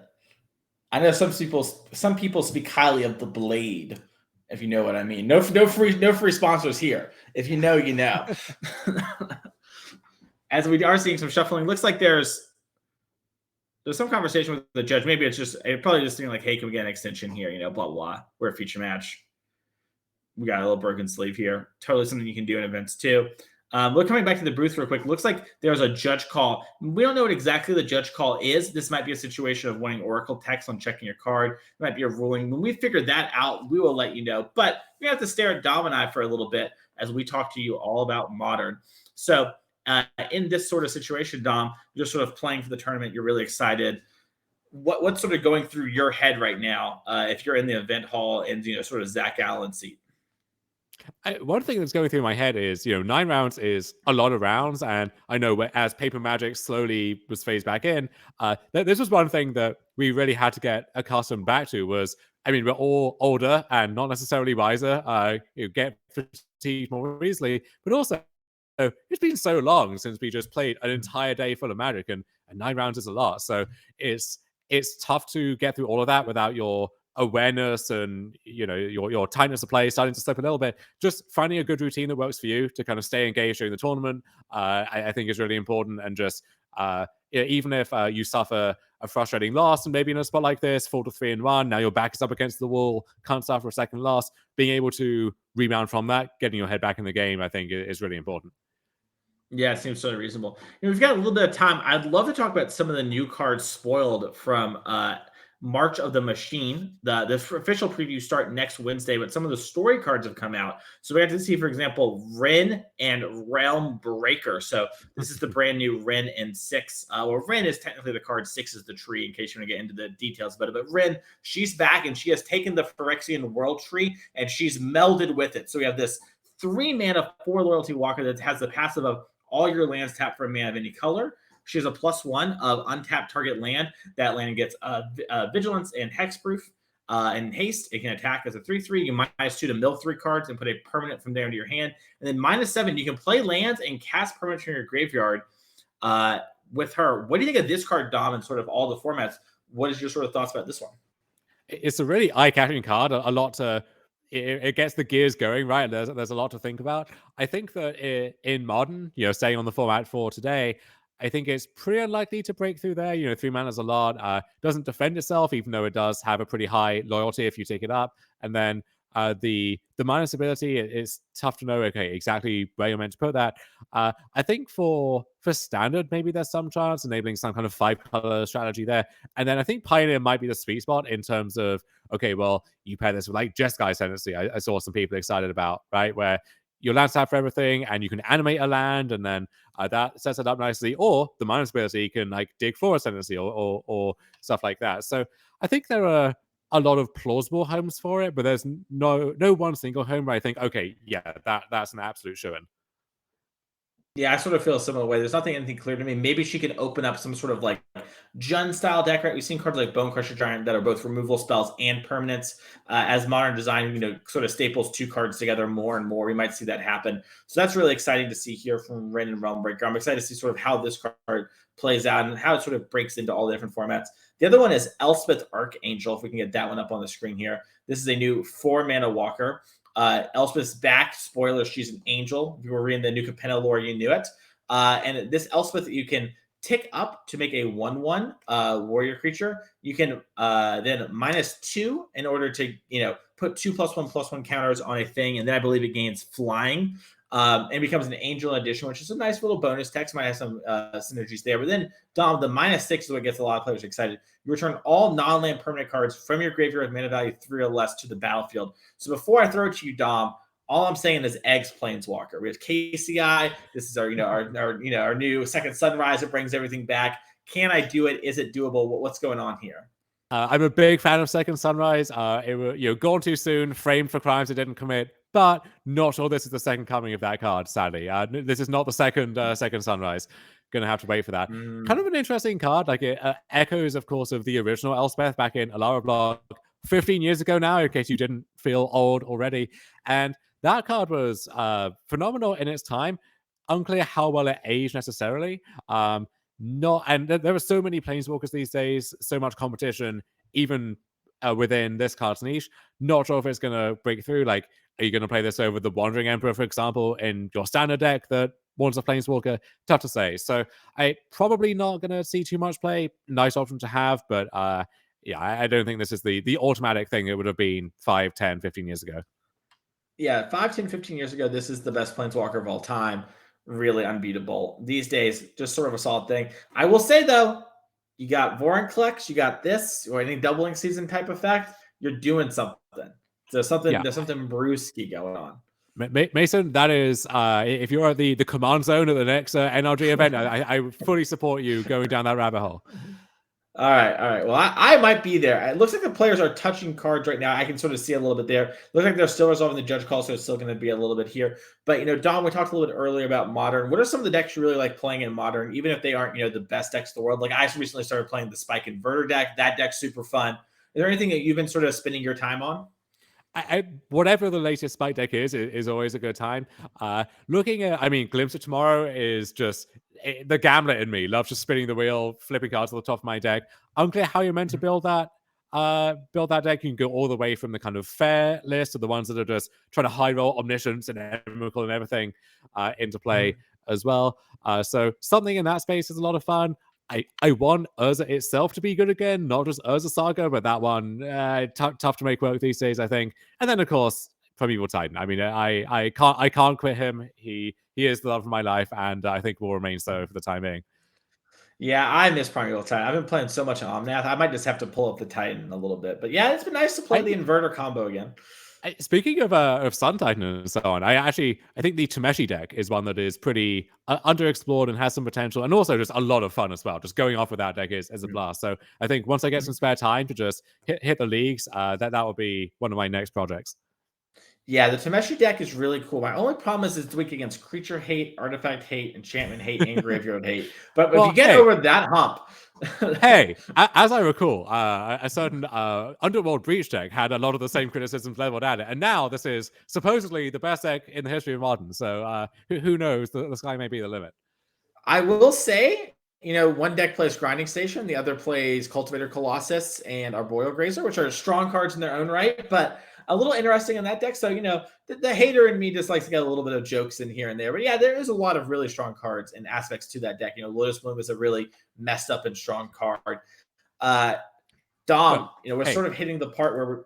I know some people speak highly of the blade, if you know what I mean. No free sponsors here. If you know, you know. As we are seeing some shuffling, looks like there's some conversation with the judge. Maybe it's probably just thinking like, hey, can we get an extension here? Blah, blah. We're a feature match. We got a little broken sleeve here. Totally something you can do in events too. We're coming back to the booth real quick. Looks like there's a judge call. We don't know what exactly the judge call is. This might be a situation of wanting Oracle text on checking your card. It might be a ruling. When we figure that out, we will let you know. But we have to stare at Dom and I for a little bit as we talk to you all about Modern. So in this sort of situation, Dom, you're sort of playing for the tournament. You're really excited. What's sort of going through your head right now if you're in the event hall and sort of Zach Allen's seat? One thing that's going through my head is, 9 rounds is a lot of rounds. And I know as Paper Magic slowly was phased back in, this was one thing that we really had to get accustomed back to was, I mean, we're all older and not necessarily wiser, get fatigued more easily, but also it's been so long since we just played an entire day full of Magic, and 9 rounds is a lot. So it's tough to get through all of that without your awareness and your tightness of play starting to slip a little bit. Just finding a good routine that works for you to kind of stay engaged during the tournament, I think is really important. And just even if you suffer a frustrating loss and maybe in a spot like this, fall to 3-1, now your back is up against the wall, can't suffer a second loss, being able to rebound from that, getting your head back in the game, I think is really important. Yeah, it seems totally reasonable. We've got a little bit of time. I'd love to talk about some of the new cards spoiled from March of the Machine. The official previews start next Wednesday, but some of the story cards have come out. So we have to see, for example, Ren and Realm Breaker. So this is the brand new Ren and 6. Well, Ren is technically the card, 6 is the tree, in case you want to get into the details about it. But Ren, she's back, and she has taken the Phyrexian World Tree, and she's melded with it. So we have this 3-mana 4 loyalty walker that has the passive of all your lands tapped for a mana of any color. She has a +1 of untapped target land. That land gets vigilance and hexproof and haste. It can attack as a 3/3. You -2 to mill 3 cards and put a permanent from there into your hand. And then -7, you can play lands and cast permanents from your graveyard with her. What do you think of this card, Dom, and sort of all the formats? What is your sort of thoughts about this one? It's a really eye-catching card. A lot to it gets the gears going, right? There's a lot to think about. I think that in Modern, staying on the format for today, I think it's pretty unlikely to break through there. 3 mana's a lot. Doesn't defend itself, even though it does have a pretty high loyalty if you take it up. And then the minus ability, it's tough to know, okay, exactly where you're meant to put that. I think for standard, maybe there's some chance enabling some kind of 5-color strategy there. And then I think Pioneer might be the sweet spot in terms of, okay, well, you pair this with like Jeskai Tendency. I saw some people excited about, right? Where your land tap for everything, and you can animate a land, and then that sets it up nicely. Or the minus ability can like dig for a tendency or stuff like that. So I think there are a lot of plausible homes for it, but there's no one single home where I think, okay, yeah, that's an absolute shoe-in. Yeah, I sort of feel a similar way. There's anything clear to me. Maybe she can open up some sort of like Jund style deck, right? We've seen cards like Bone Crusher Giant that are both removal spells and permanents. As Modern Design, sort of staples 2 cards together more and more. We might see that happen. So that's really exciting to see here from Ren and Realm Breaker. I'm excited to see sort of how this card plays out and how it sort of breaks into all the different formats. The other one is Elspeth Archangel, if we can get that one up on the screen here. This is a new 4-mana walker. Elspeth's back. Spoiler, she's an angel. If you were reading the New Capenna lore, you knew it. And this Elspeth, you can tick up to make a 1/1 warrior creature. You can then -2 in order to put 2 +1/+1 counters on a thing, and then I believe it gains flying. And becomes an angel addition, which is a nice little bonus text. Might have some synergies there. But then, Dom, the -6 is what gets a lot of players excited. You return all non-land permanent cards from your graveyard with mana value 3 or less to the battlefield. So before I throw it to you, Dom, all I'm saying is Eggs Planeswalker. We have KCI. This is our new Second Sunrise. It brings everything back. Can I do it? Is it doable? What's going on here? I'm a big fan of Second Sunrise. It was gone too soon, framed for crimes it didn't commit, but not sure this is the second coming of that card. Sadly, this is not the second Sunrise. Gonna have to wait for that. Kind of an interesting card. Like it echoes, of course, of the original Elspeth back in Alara Block 15 years ago now, in case you didn't feel old already. And that card was phenomenal in its time. Unclear how well it aged necessarily. There are so many planeswalkers these days, so much competition, even within this card's niche. Not sure if it's going to break through. Like, are you going to play this over the Wandering Emperor, for example, in your standard deck that wants a planeswalker? Tough to say. So I probably not going to see too much play. Nice option to have, but yeah, I don't think this is the automatic thing it would have been 5, 10, 15 years ago. Yeah, 5, 10, 15 years ago, this is the best planeswalker of all time. Really unbeatable. These days, just sort of a solid thing. I will say, though, you got Vorinclex, you got this, or any doubling season type effect, you're doing something. There's something brewski going on. Mason, that is, if you're at the command zone at the next NRG event, I fully support you going down that rabbit hole. All right. Well, I might be there. It looks like the players are touching cards right now. I can sort of see a little bit there. Looks like they're still resolving the judge call, so it's still going to be a little bit here. But, Dom, we talked a little bit earlier about Modern. What are some of the decks you really like playing in Modern, even if they aren't, the best decks in the world? Like, I recently started playing the Spike Inverter deck. That deck's super fun. Is there anything that you've been sort of spending your time on? Whatever the latest Spike deck is always a good time. Looking at, Glimpse of Tomorrow is just the gambler in me. Loves just spinning the wheel, flipping cards to the top of my deck. Unclear how you're meant to build that. Build that deck. You can go all the way from the kind of fair list to the ones that are just trying to high roll Omniscience and Emrakul and everything into play as well. So something in that space is a lot of fun. I want Urza itself to be good again, not just Urza Saga, but that one tough to make work these days, I think. And then of course Primeval Titan. I can't quit him. He is the love of my life, and I think will remain so for the time being. Yeah, I miss Primeval Titan. I've been playing so much Omnath. I might just have to pull up the Titan a little bit. But yeah, it's been nice to play the inverter combo again. Speaking of Sun Titan and so on, I think the Tameshi deck is one that is pretty underexplored and has some potential, and also just a lot of fun as well. Just going off with that deck is a blast. So I think once I get some spare time to just hit the leagues, that will be one of my next projects. Yeah, the Tameshi deck is really cool. My only problem is it's weak against creature hate, artifact hate, enchantment hate, and graveyard hate. But if you get over that hump. Hey, as I recall, a certain Underworld Breach deck had a lot of the same criticisms leveled at it. And now this is supposedly the best deck in the history of Modern. So who knows? The sky may be the limit. I will say, one deck plays Grinding Station, the other plays Cultivator Colossus and Arboreal Grazer, which are strong cards in their own right, but a little interesting in that deck. So, the hater in me just likes to get a little bit of jokes in here and there. But yeah, there is a lot of really strong cards and aspects to that deck. Lotus Bloom is a really messed up and strong card. Dom, we're sort of hitting the part where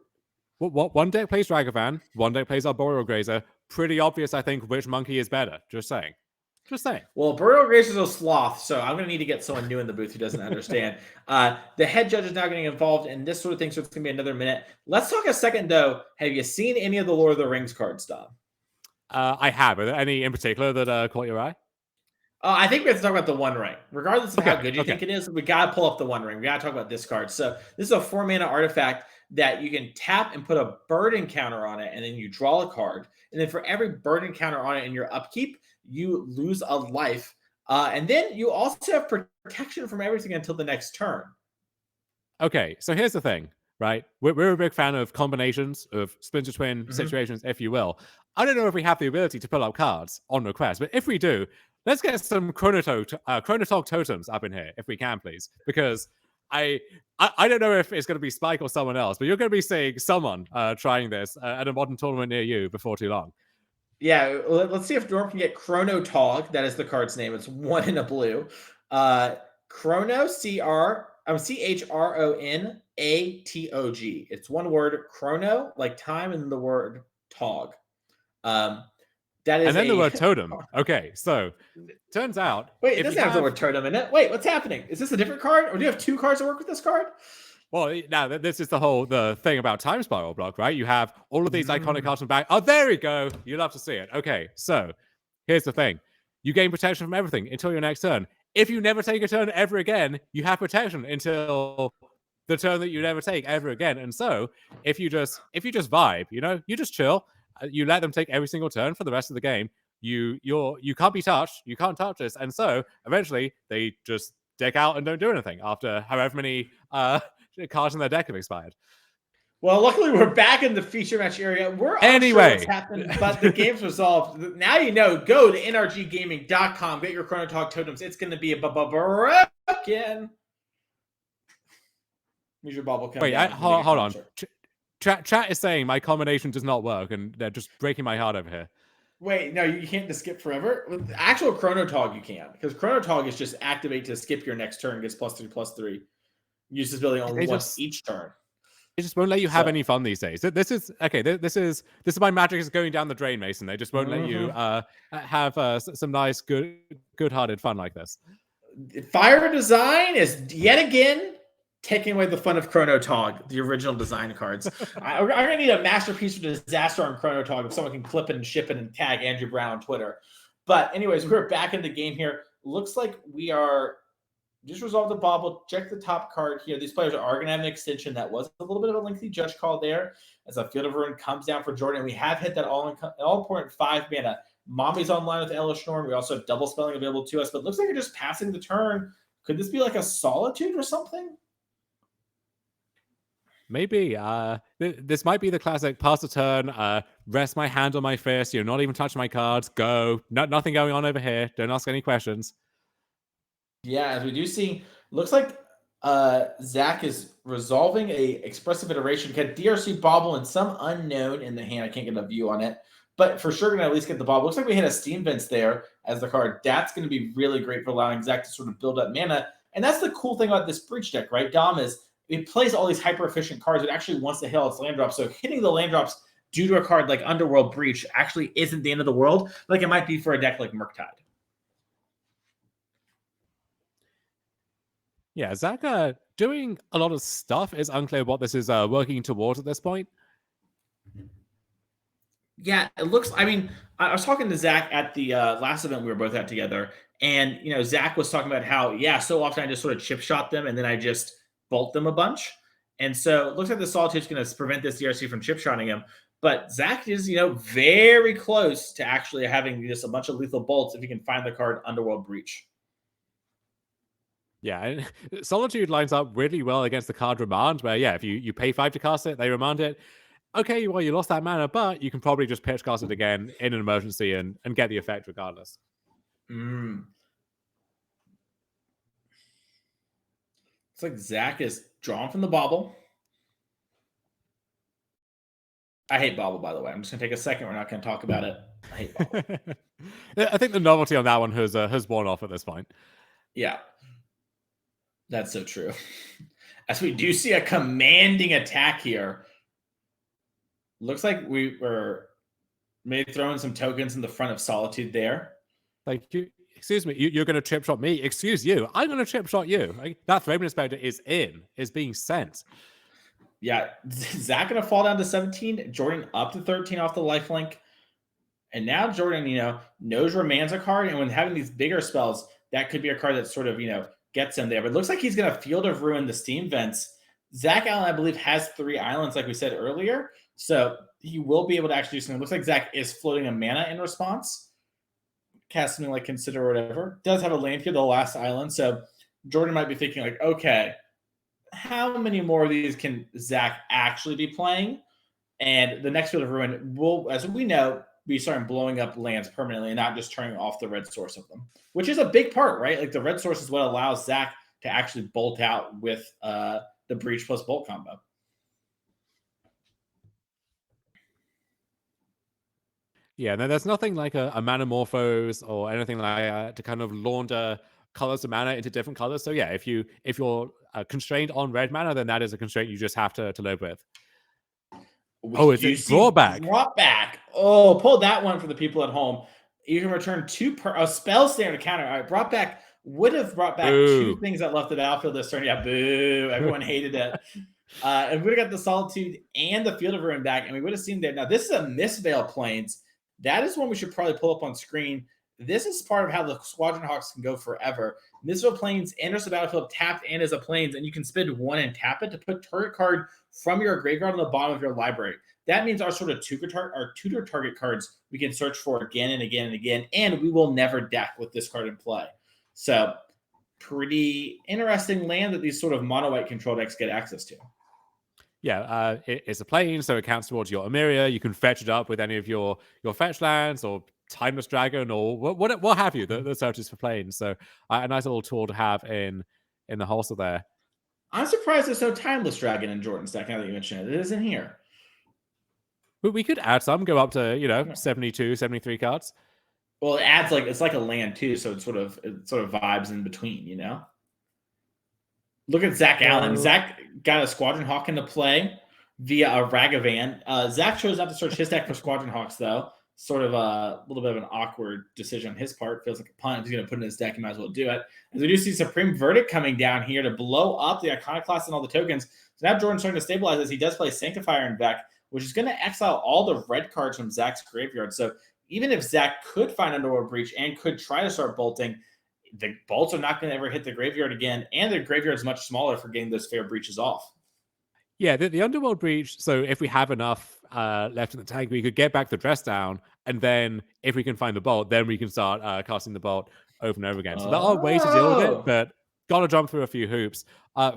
one deck plays Dragafan, one deck plays Arboreal Grazer. Pretty obvious, I think, which monkey is better. Just saying. Well, Arboreal Grazer is a sloth, so I'm going to need to get someone new in the booth who doesn't understand. The head judge is now getting involved in this sort of thing, so it's going to be another minute. Let's talk a second, though. Have you seen any of the Lord of the Rings cards, Dom? I have. Are there any in particular that caught your eye? I think we have to talk about the One Ring. Regardless of how good you think it is, we got to pull up the One Ring. We got to talk about this card. So this is a 4-mana artifact that you can tap and put a burden counter on it, and then you draw a card. And then for every burden counter on it in your upkeep, you lose a life. And then you also have protection from everything until the next turn. Okay, so here's the thing, right? We're a big fan of combinations, of Splinter Twin situations, if you will. I don't know if we have the ability to pull up cards on request, but if we do, let's get some Chronotog totems up in here, if we can, please. Because I don't know if it's going to be Spike or someone else, but you're going to be seeing someone trying this at a Modern tournament near you before too long. Yeah, let's see if Norm can get Chronotog. That is the card's name. It's 1 in a blue. Chrono, CHRONATOG. It's one word, chrono, like time, and the word tog. That is and then the word totem. Okay, so turns out. Wait, it doesn't have the word totem in it. Wait, what's happening? Is this a different card? Or do you have 2 cards that work with this card? Well, now this is the thing about Time Spiral block, right? You have all of these iconic cards from back. Oh, there we go. You love to see it. Okay, so here's the thing. You gain protection from everything until your next turn. If you never take a turn ever again, you have protection until the turn that you never take ever again. And so if you just vibe, you just chill, you let them take every single turn for the rest of the game. You can't be touched. You can't touch this. And so eventually they just deck out and don't do anything after however many cards in their deck have expired. Well, luckily we're back in the feature match area. We're unsure what's happened, but the game's resolved. Now you know. Go to nrggaming.com. Get your Chronotog totems. It's going to be a broken. Here's your bubble. Wait, hold on. Chat is saying my combination does not work, and they're just breaking my heart over here. Wait, no, you can't just skip forever. With actual Chronotog, you can, because Chronotog is just activate to skip your next turn, gets +3/+3. Use this ability only once each turn. It just won't let you have any fun these days. This is okay. This is my magic is going down the drain, Mason. They just won't let you have some nice, good-hearted fun like this. Fire Design is yet again taking away the fun of Chronotog, the original design cards. I'm gonna need a masterpiece of disaster on Chronotog if someone can clip it and ship it and tag Andrew Brown on Twitter. But anyways, we're back in the game here. Looks like we are. Just resolve the bobble. Check the top card here. These players are going to have an extension. That was a little bit of a lengthy judge call there as a Field of Ruin comes down for Jordan. We have hit that all-important 5-mana. Mommy's online with Elesh Norn. We also have double spelling available to us, but it looks like you're just passing the turn. Could this be like a Solitude or something? Maybe. This might be the classic pass the turn, rest my hand on my fist, not even touch my cards, go. Nothing going on over here. Don't ask any questions. Yeah, as we do see, looks like Zach is resolving a expressive iteration. Got DRC Bobble and some unknown in the hand. I can't get a view on it, but for sure going to at least get the Bobble. Looks like we hit a Steam Vents there as the card. That's going to be really great for allowing Zach to sort of build up mana. And that's the cool thing about this Breach deck, right? Dom is it plays all these hyper efficient cards. It actually wants to hit its land drops. So hitting the land drops due to a card like Underworld Breach actually isn't the end of the world, like it might be for a deck like Murktide. Yeah, Zach doing a lot of stuff. It's unclear what this is working towards at this point. Yeah, it looks. I mean, I was talking to Zach at the last event we were both at together, and Zach was talking about how so often I just sort of chip shot them and then I just bolt them a bunch, and so it looks like the Solitude's going to prevent this DRC from chip shotting him. But Zach is very close to actually having just a bunch of lethal bolts if he can find the card Underworld Breach. Yeah, and Solitude lines up really well against the card Remand, where if you pay 5 to cast it, they remand it. Okay, well, you lost that mana, but you can probably just pitch cast it again in an emergency and get the effect regardless. It's like Zach is drawn from the bauble. I hate bauble, by the way. I'm just going to take a second. We're not going to talk about it. I hate bauble. I think the novelty on that one has worn off at this point. Yeah. That's so true. As we do see a commanding attack here. Looks like we were maybe throwing some tokens in the front of Solitude there. Like, excuse me, you're going to trip shot me? Excuse you, I'm going to trip shot you. Like, that Thraben Inspector is being sent. Yeah, Zach going to fall down to 17. Jordan up to 13 off the lifelink. And now Jordan, knows Reman's a card. And when having these bigger spells, that could be a card that sort of, gets him there. But it looks like he's going to Field of Ruin the Steam Vents. Zach Allen, I believe, has 3 islands, like we said earlier. So he will be able to actually do something. It looks like Zach is floating a mana in response. Cast something like Consider or whatever. Does have a land here, the last island. So Jordan might be thinking like, okay, how many more of these can Zach actually be playing? And the next Field of Ruin will, as we know, be starting blowing up lands permanently and not just turning off the red source of them, which is a big part, right? Like the red source is what allows Zach to actually bolt out with the Breach plus Bolt combo. Yeah, no, there's nothing like a Manamorphose or anything like that to kind of launder colors of mana into different colors. So if you're constrained on red mana, then that is a constraint you just have to live with. Is it Drawback? Drawback. Oh, pull that one for the people at home. You can return 2 per a spell standard counter. All right, brought back would have brought back 2 things that left the battlefield this turn. Yeah, boo. Everyone hated it. And we would have got the Solitude and the Field of Ruin back, and we would have seen there. Now, this is a Mistveil Plains. That is one we should probably pull up on screen. This is part of how the Squadron Hawks can go forever. Mistveil Plains enters the battlefield tapped and as a Plains, and you can spend 1 and tap it to put target card from your graveyard on the bottom of your library. That means our sort of tutor target cards we can search for again and again and again, and we will never deck with this card in play. So pretty interesting land that these sort of mono white control decks get access to. Yeah, it's a plane, so it counts towards your Emeria. You can fetch it up with any of your fetch lands or Timeless Dragon or what have you. The searches for planes. So a nice little tool to have in the holster there. I'm surprised there's no Timeless Dragon in Jordan's deck now that you mention it. It isn't here. But we could add some, go up to 72, 73 cards. Well, it adds it's like a land too, so it sort of vibes in between, Look at Zach Allen. Zach got a Squadron Hawk into play via a Ragavan. Zach chose not to search his deck for Squadron Hawks, though. Sort of a little bit of an awkward decision on his part. Feels like a punt. He's going to put in his deck. He might as well do it. As we do see Supreme Verdict coming down here to blow up the Iconoclast and all the tokens. So now Jordan's starting to stabilize as he does play Sanctifier in deck, which is going to exile all the red cards from Zach's graveyard. So even if Zach could find Underworld Breach and could try to start bolting, the bolts are not going to ever hit the graveyard again, and the graveyard is much smaller for getting those fair breaches off. Yeah, the Underworld Breach, so if we have enough left in the tank, we could get back the Dress Down, and then if we can find the bolt, then we can start casting the bolt over and over again. So there are ways to deal with it, but got to jump through a few hoops.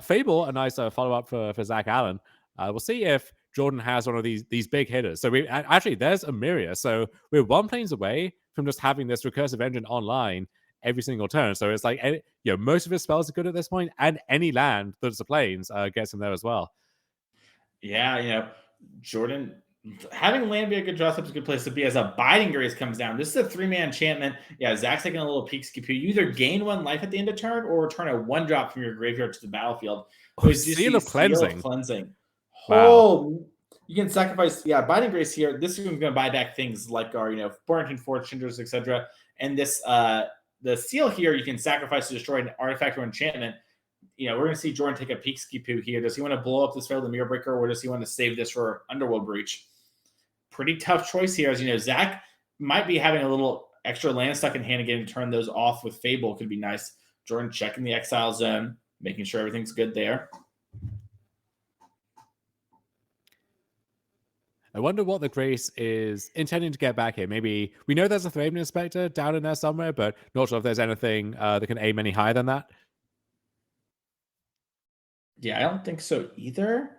Fable, a nice follow-up for Zach Allen. We'll see if Jordan has one of these big hitters. So actually, there's Emeria. So we're 1 planes away from just having this recursive engine online every single turn. So it's like, most of his spells are good at this point, and any land that's a plains gets him there as well. Yeah, Jordan, having land be a good draw step is a good place to be as a Binding Grace comes down. This is a 3-man enchantment. Yeah, Zach's taking a little peek skip here. You either gain 1 life at the end of turn or return a 1-drop from your graveyard to the battlefield. Seal of Cleansing. Wow. Oh, you can sacrifice, Binding Grace here. This is going to buy back things like our, Borrington Fortune, etc. And this, the seal here, you can sacrifice to destroy an artifact or enchantment. we're going to see Jordan take a peek ski-poo here. Does he want to blow up this Veil of the Mirror Breaker, or does he want to save this for Underworld Breach? Pretty tough choice here. As Zach might be having a little extra land stuck in hand again to turn those off with Fable could be nice. Jordan checking the exile zone, making sure everything's good there. I wonder what the Grace is intending to get back here. Maybe we know there's a Thraben Inspector down in there somewhere, but not sure if there's anything that can aim any higher than that. Yeah, I don't think so either.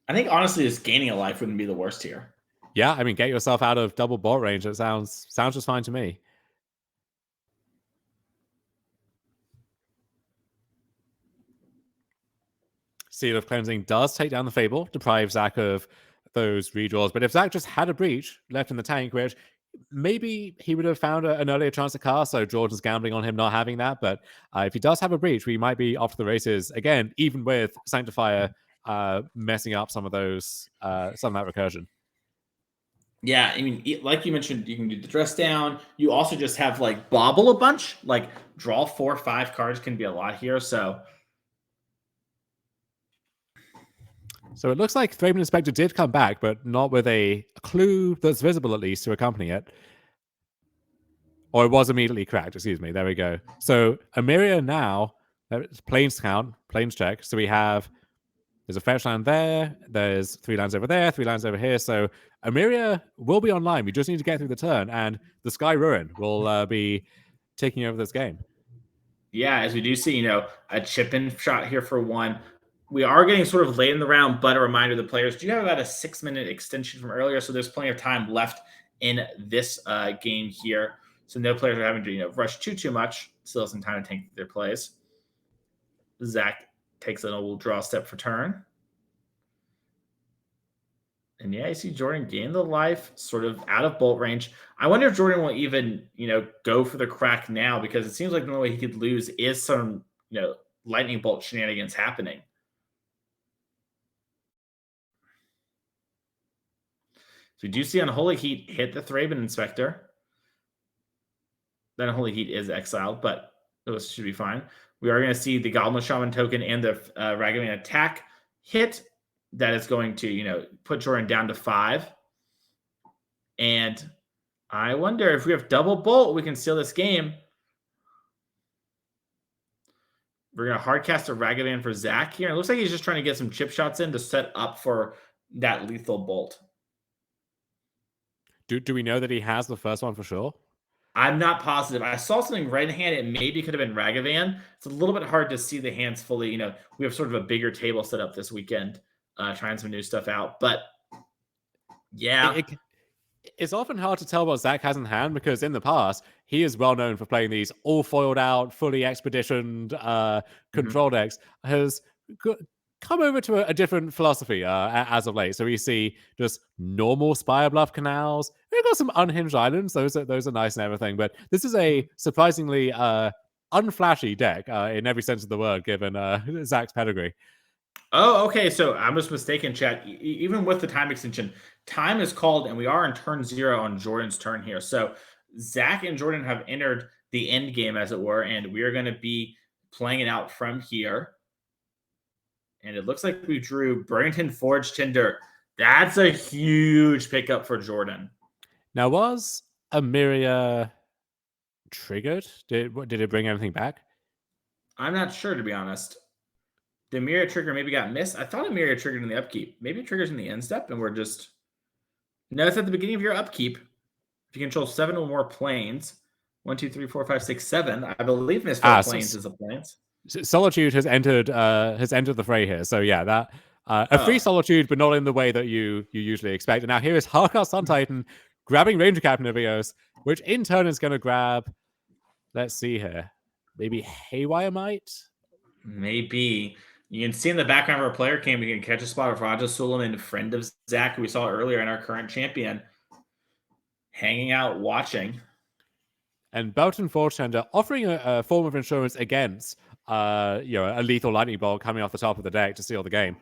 I think honestly, just gaining a life wouldn't be the worst here. Yeah, I mean, get yourself out of double bolt range. It sounds just fine to me. Seal of Cleansing does take down the Fable, deprive Zach of those redraws. But if Zach just had a breach left in the tank, which maybe he would have found an earlier chance to cast, so Jordan's gambling on him not having that. But if he does have a breach, we might be off to the races again, even with Sanctifier messing up some of those, some of that recursion. Yeah, I mean, like you mentioned, you can do the dress down. You also just have like bobble a bunch, like draw 4 or 5 cards can be a lot here. So it looks like Thraben Inspector did come back, but not with a clue that's visible at least to accompany it. Or it was immediately cracked, excuse me. There we go. So Emeria now, Plains count, Plains check. So we have, there's a fetch land there, there's 3 lands over there, 3 lands over here. So Emeria will be online. We just need to get through the turn, and the Sky Ruin will be taking over this game. Yeah, as we do see, a chip-in shot here for 1. We are getting sort of late in the round, but a reminder to the players, do you have about a 6-minute extension from earlier? So there's plenty of time left in this game here. So no players are having to, rush too much. Still some time to take their plays. Zach takes a little draw step for turn. And yeah, I see Jordan gain the life, sort of out of bolt range. I wonder if Jordan will even, go for the crack now, because it seems like the only way he could lose is some, lightning bolt shenanigans happening. So we do see Unholy Heat hit the Thraben Inspector. Then Unholy Heat is exiled, but those should be fine. We are going to see the Goblin Shaman token and the Ragavan attack hit. That is going to, put Jordan down to 5. And I wonder if we have double bolt, we can seal this game. We're going to hardcast a Ragavan for Zach here. It looks like he's just trying to get some chip shots in to set up for that lethal bolt. Do we know that he has the first one for sure? I'm not positive. I saw something right in hand. It maybe could have been Ragavan. It's a little bit hard to see the hands fully. We have sort of a bigger table set up this weekend, trying some new stuff out. But yeah. It's often hard to tell what Zach has in hand, because in the past, he is well known for playing these all foiled out, fully expeditioned control decks. Has come over to a different philosophy as of late. So we see just normal Spire Bluff canals. We've got some unhinged islands. Those are nice and everything. But this is a surprisingly unflashy deck in every sense of the word, given Zach's pedigree. Oh, okay. So I was mistaken, chat. Even with the time extension, time is called, and we are in turn 0 on Jordan's turn here. So Zach and Jordan have entered the end game, as it were, and we are going to be playing it out from here. And it looks like we drew Burrington Forge Tinder. That's a huge pickup for Jordan. Now, was Emeria triggered? Did it bring anything back? I'm not sure, to be honest. The Emeria trigger maybe got missed. I thought Emeria triggered in the upkeep. Maybe it triggers in the end step, and we're just... No, it's at the beginning of your upkeep. If you control 7 or more planes, 1, 2, 3, 4, 5, 6, 7. I believe Mistveil Plains is a plains. Solitude has entered the fray here. So yeah, that a free Solitude, but not in the way that you usually expect. And now here is Harkar Sun Titan grabbing Ranger-Captain of Eos, which in turn is going to grab, let's see here, maybe Haywire Mite? Maybe. You can see in the background of our player cam, we can catch a spot of Raja Suleiman, friend of Zach, who we saw earlier in our current champion, hanging out, watching. And Belton Forge Tender offering a form of insurance against a lethal lightning bolt coming off the top of the deck to seal the game.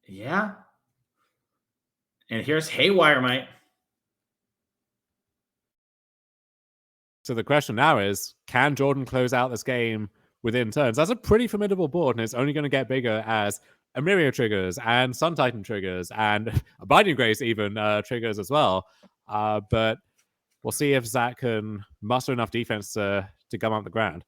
Yeah. And here's Haywire Mite. So the question now is, can Jordan close out this game within turns? That's a pretty formidable board, and it's only going to get bigger as Emeria triggers and Sun Titan triggers and Abiding Grace even triggers as well. But we'll see if Zach can muster enough defense to gum up the ground.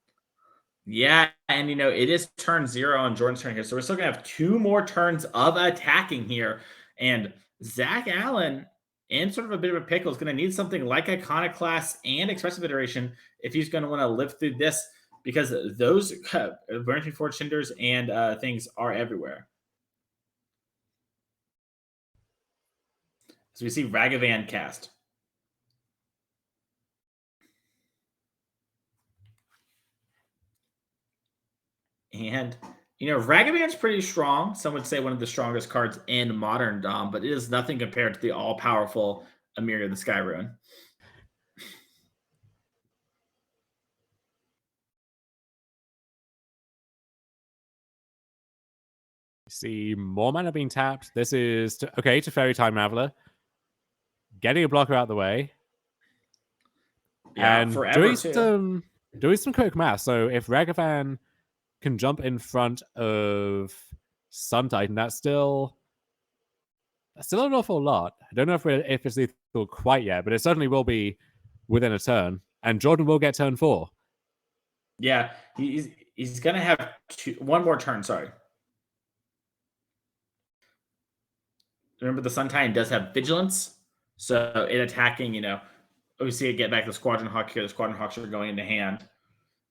Yeah, and it is turn 0 on Jordan's turn here. So we're still going to have 2 more turns of attacking here. And Zach Allen, in sort of a bit of a pickle, is going to need something like Iconoclast and Expressive Iteration if he's going to want to live through this, because those Burning Forge Cinders and things are everywhere. So we see Ragavan cast. And, Ragavan's pretty strong. Some would say one of the strongest cards in modern Dom, but it is nothing compared to the all-powerful Emeria the Sky Rune. See more mana being tapped. This is Teferi Time Raveler. Getting a blocker out of the way. Yeah, and forever doing some quick math. So if Ragavan can jump in front of Sun Titan, that's still an awful lot. I don't know if it's lethal quite yet, but it certainly will be within a turn. And Jordan will get turn 4. Yeah, he's gonna have one more turn. Sorry. Remember, the Sun Titan does have vigilance, so in attacking, we see it get back the Squadron Hawk here. The Squadron Hawks are going into hand.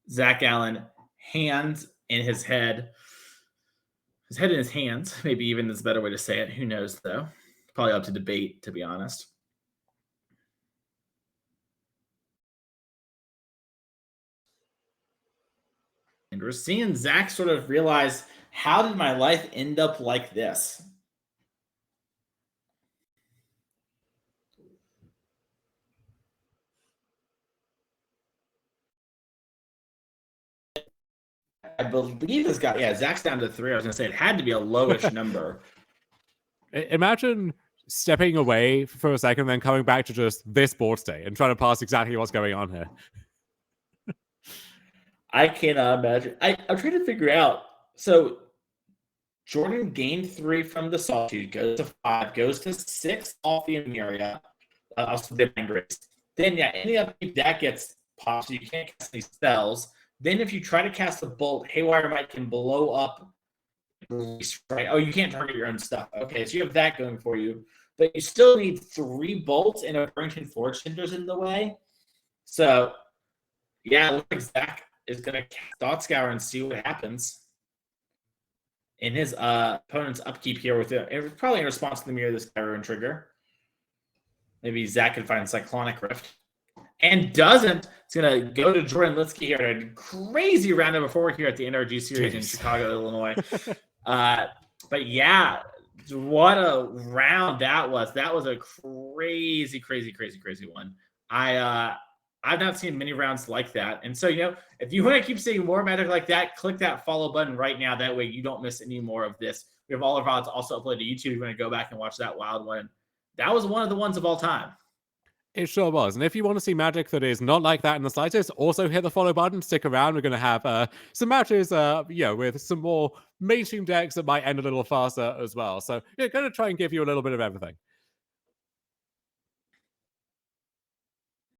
Zach Allen, hands in his head. His head in his hands. Maybe even is a better way to say it. Who knows, though? Probably up to debate, to be honest. And we're seeing Zach sort of realize, how did my life end up like this? I believe this guy, Zach's down to 3. I was going to say it had to be a lowish number. Imagine stepping away for a second, then coming back to just this board state and trying to pass exactly what's going on here. I cannot imagine. I'm trying to figure out. So Jordan gained 3 from the Solitude, goes to 5, goes to 6 off the Emeria, also the Grace. Then, any upkeep that gets popped, so you can't cast any spells. Then if you try to cast a bolt, Haywire Mite can blow up, right? Oh, you can't target your own stuff. Okay, so you have that going for you. But you still need 3 bolts and a Burning Forge Cinders in the way. So, it looks like Zach is going to cast Thought Scour and see what happens in his opponent's upkeep here with it. Probably in response to the Mirror of the Sky Rune trigger. Maybe Zach can find Cyclonic Rift. And doesn't. It's going to go to Jordan Lidsky here. A crazy round number 4 here at the NRG Series in Chicago, Illinois. But what a round that was. That was a crazy, crazy, crazy, crazy one. I've not seen many rounds like that. And so, if you want to keep seeing more Magic like that, click that follow button right now. That way you don't miss any more of this. We have all our VODs also uploaded to YouTube. You're going to go back and watch that wild one. That was one of the ones of all time. It sure was. And if you want to see Magic that is not like that in the slightest, also hit the follow button. Stick around. We're going to have some matches, with some more mainstream decks that might end a little faster as well. So, going to try and give you a little bit of everything.